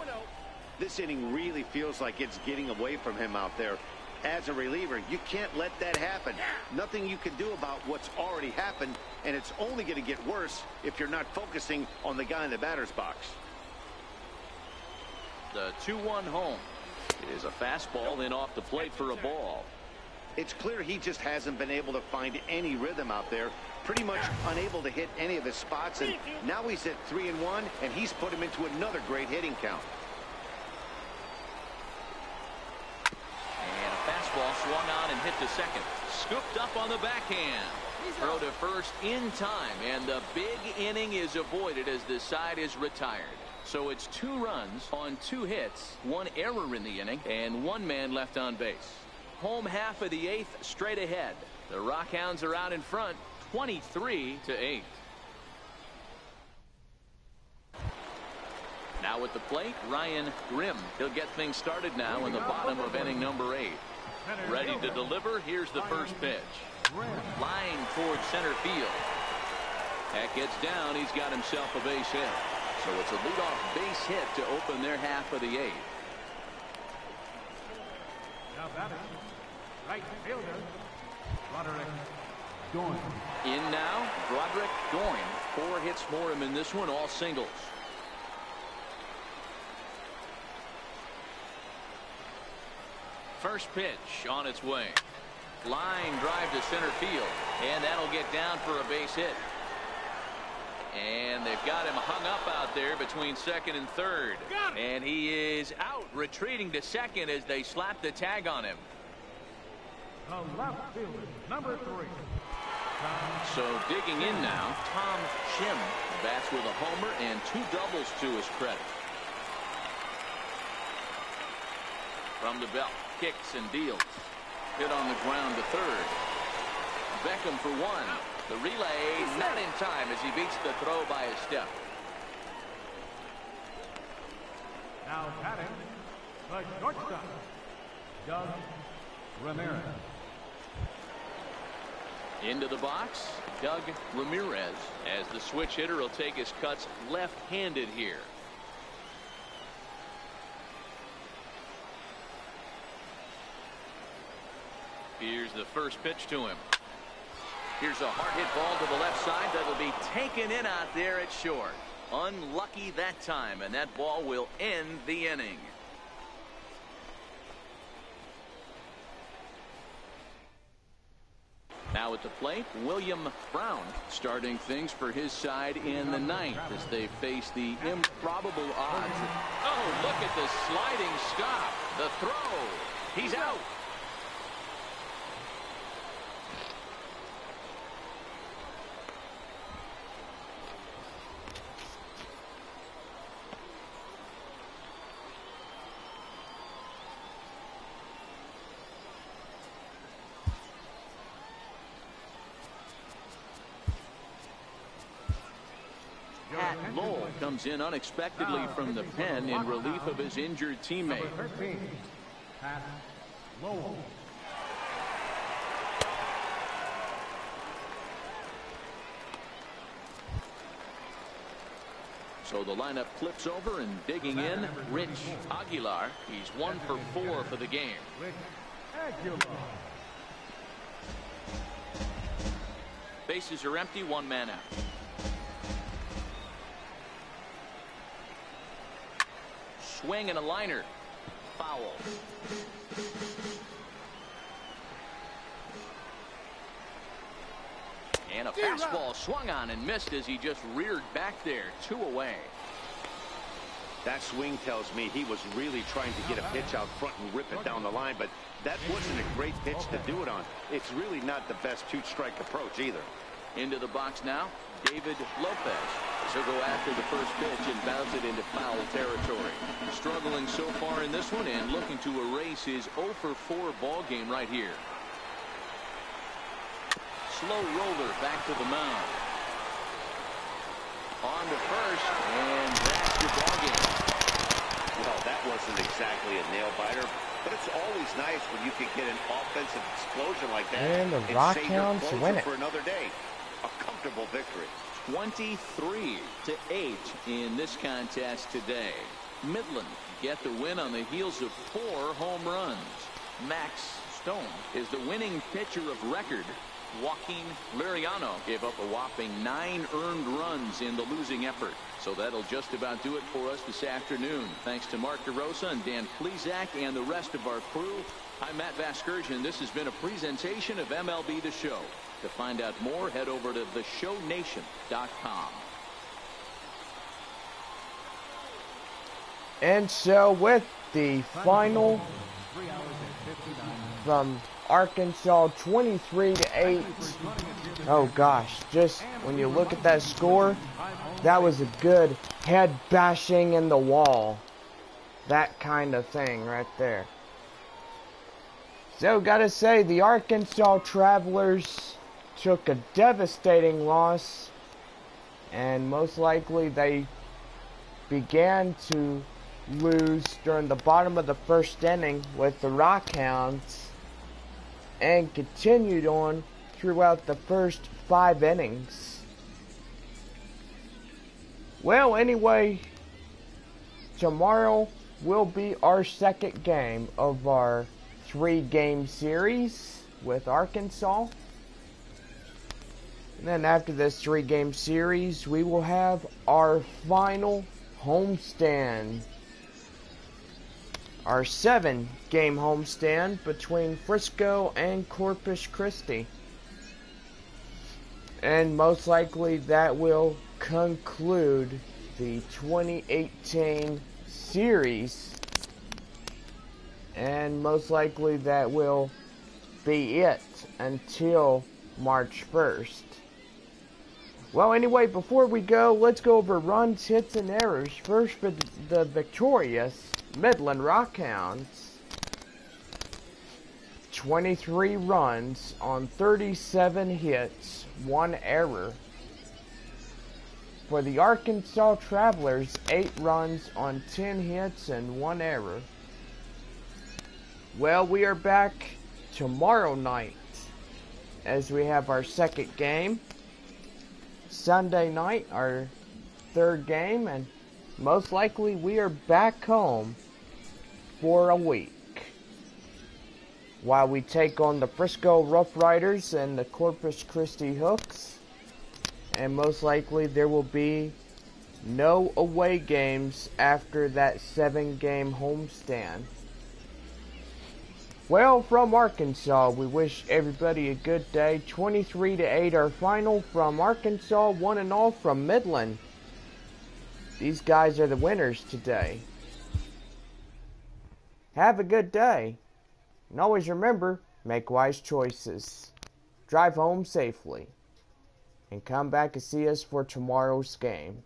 This inning really feels like it's getting away from him out there. As a reliever, you can't let that happen. Nothing you can do about what's already happened, and it's only going to get worse if you're not focusing on the guy in the batter's box. The 2-1 home is a fastball in off the plate for a ball. It's clear he just hasn't been able to find any rhythm out there. Pretty much unable to hit any of his spots, and now he's at 3-1, and he's put him into another great hitting count. And a fastball swung on and hit to second. Scooped up on the backhand. Throw to first in time, and the big inning is avoided as the side is retired. So it's 2 runs on 2 hits, 1 error in the inning, and 1 man left on base. Home half of the 8th straight ahead. The Rockhounds are out in front, 23-8. Now at the plate, Ryan Grimm. He'll get things started now in the bottom of inning number 8. Ready to deliver. Here's the first pitch. Line towards center field. That gets down. He's got himself a base hit. So it's a leadoff base hit to open their half of the 8th. Now batting, right fielder, Roderick Doyne. In now, Broderick Doyne. 4 hits for him in this one, all singles. First pitch on its way. Line drive to center field, and that'll get down for a base hit. And they've got him hung up out there between second and third. And he is out, retreating to second as they slap the tag on him. The left fielder, number 3. So digging in now, Tom Shim bats with a homer and 2 doubles to his credit. From the belt, kicks and deals. Hit on the ground to third. Beckham for 1. The relay not in time as he beats the throw by a step. Now batting, the shortstop, Doug Ramirez. Into the box, Doug Ramirez, as the switch hitter will take his cuts left-handed here. Here's the first pitch to him. Here's a hard hit ball to the left side that will be taken in out there at short. Unlucky that time, and that ball will end the inning. Now at the plate, William Brown starting things for his side in the 9th as they face the improbable odds. Oh, look at the sliding stop. The throw. He's out. Lowell comes in unexpectedly from the pen in relief of his injured teammate. Number 13, Pat Lowell. So the lineup flips over, and digging in, Rich Aguilar. He's 1 for 4 for the game. Rich Aguilar. Bases are empty, 1 man out. Swing and a liner. Foul. And a fastball swung on and missed as he just reared back there. 2 away. That swing tells me he was really trying to get a pitch out front and rip it down the line, but that wasn't a great pitch to do it on. It's really not the best 2-strike approach either. Into the box now, David Lopez. He'll go after the first pitch and bounce it into foul territory. Struggling so far in this one and looking to erase his 0 for 4 ball game right here. Slow roller back to the mound. On to first, and that's your ball game. Well, that wasn't exactly a nail-biter, but it's always nice when you can get an offensive explosion like that. And the Rockhounds win it. For another day. A comfortable victory. 23-8 in this contest today. Midland get the win on the heels of 4 home runs. Max Stone is the winning pitcher of record. Joaquin Liriano gave up a whopping 9 earned runs in the losing effort. So that'll just about do it for us this afternoon. Thanks to Mark DeRosa and Dan Plesac and the rest of our crew. I'm Matt Vasgersian. This has been a presentation of MLB The Show. To find out more, head over to theshownation.com. And so with the final from Arkansas, 23-8. Oh gosh, just when you look at that score, that was a good head bashing in the wall. That kind of thing right there. So gotta say, the Arkansas Travelers took a devastating loss, and most likely they began to lose during the bottom of the first inning with the Rockhounds, and continued on throughout the first 5 innings. Well, anyway, tomorrow will be our second game of our 3-game series with Arkansas. And then after this 3-game series, we will have our final homestand. Our 7-game homestand between Frisco and Corpus Christi. And most likely that will conclude the 2018 series. And most likely that will be it until March 1st. Well, anyway, before we go, let's go over runs, hits, and errors. First for the victorious Midland Rockhounds. 23 runs on 37 hits, 1 error. For the Arkansas Travelers, 8 runs on 10 hits and 1 error. Well, we are back tomorrow night as we have our second game. Sunday night, our 3rd game, and most likely we are back home for a week while we take on the Frisco Rough Riders and the Corpus Christi Hooks. And most likely there will be no away games after that 7-game homestand. Well, from Arkansas, we wish everybody a good day. 23-8 our final from Arkansas, 1-0 from Midland. These guys are the winners today. Have a good day. And always remember, make wise choices. Drive home safely. And come back and see us for tomorrow's game.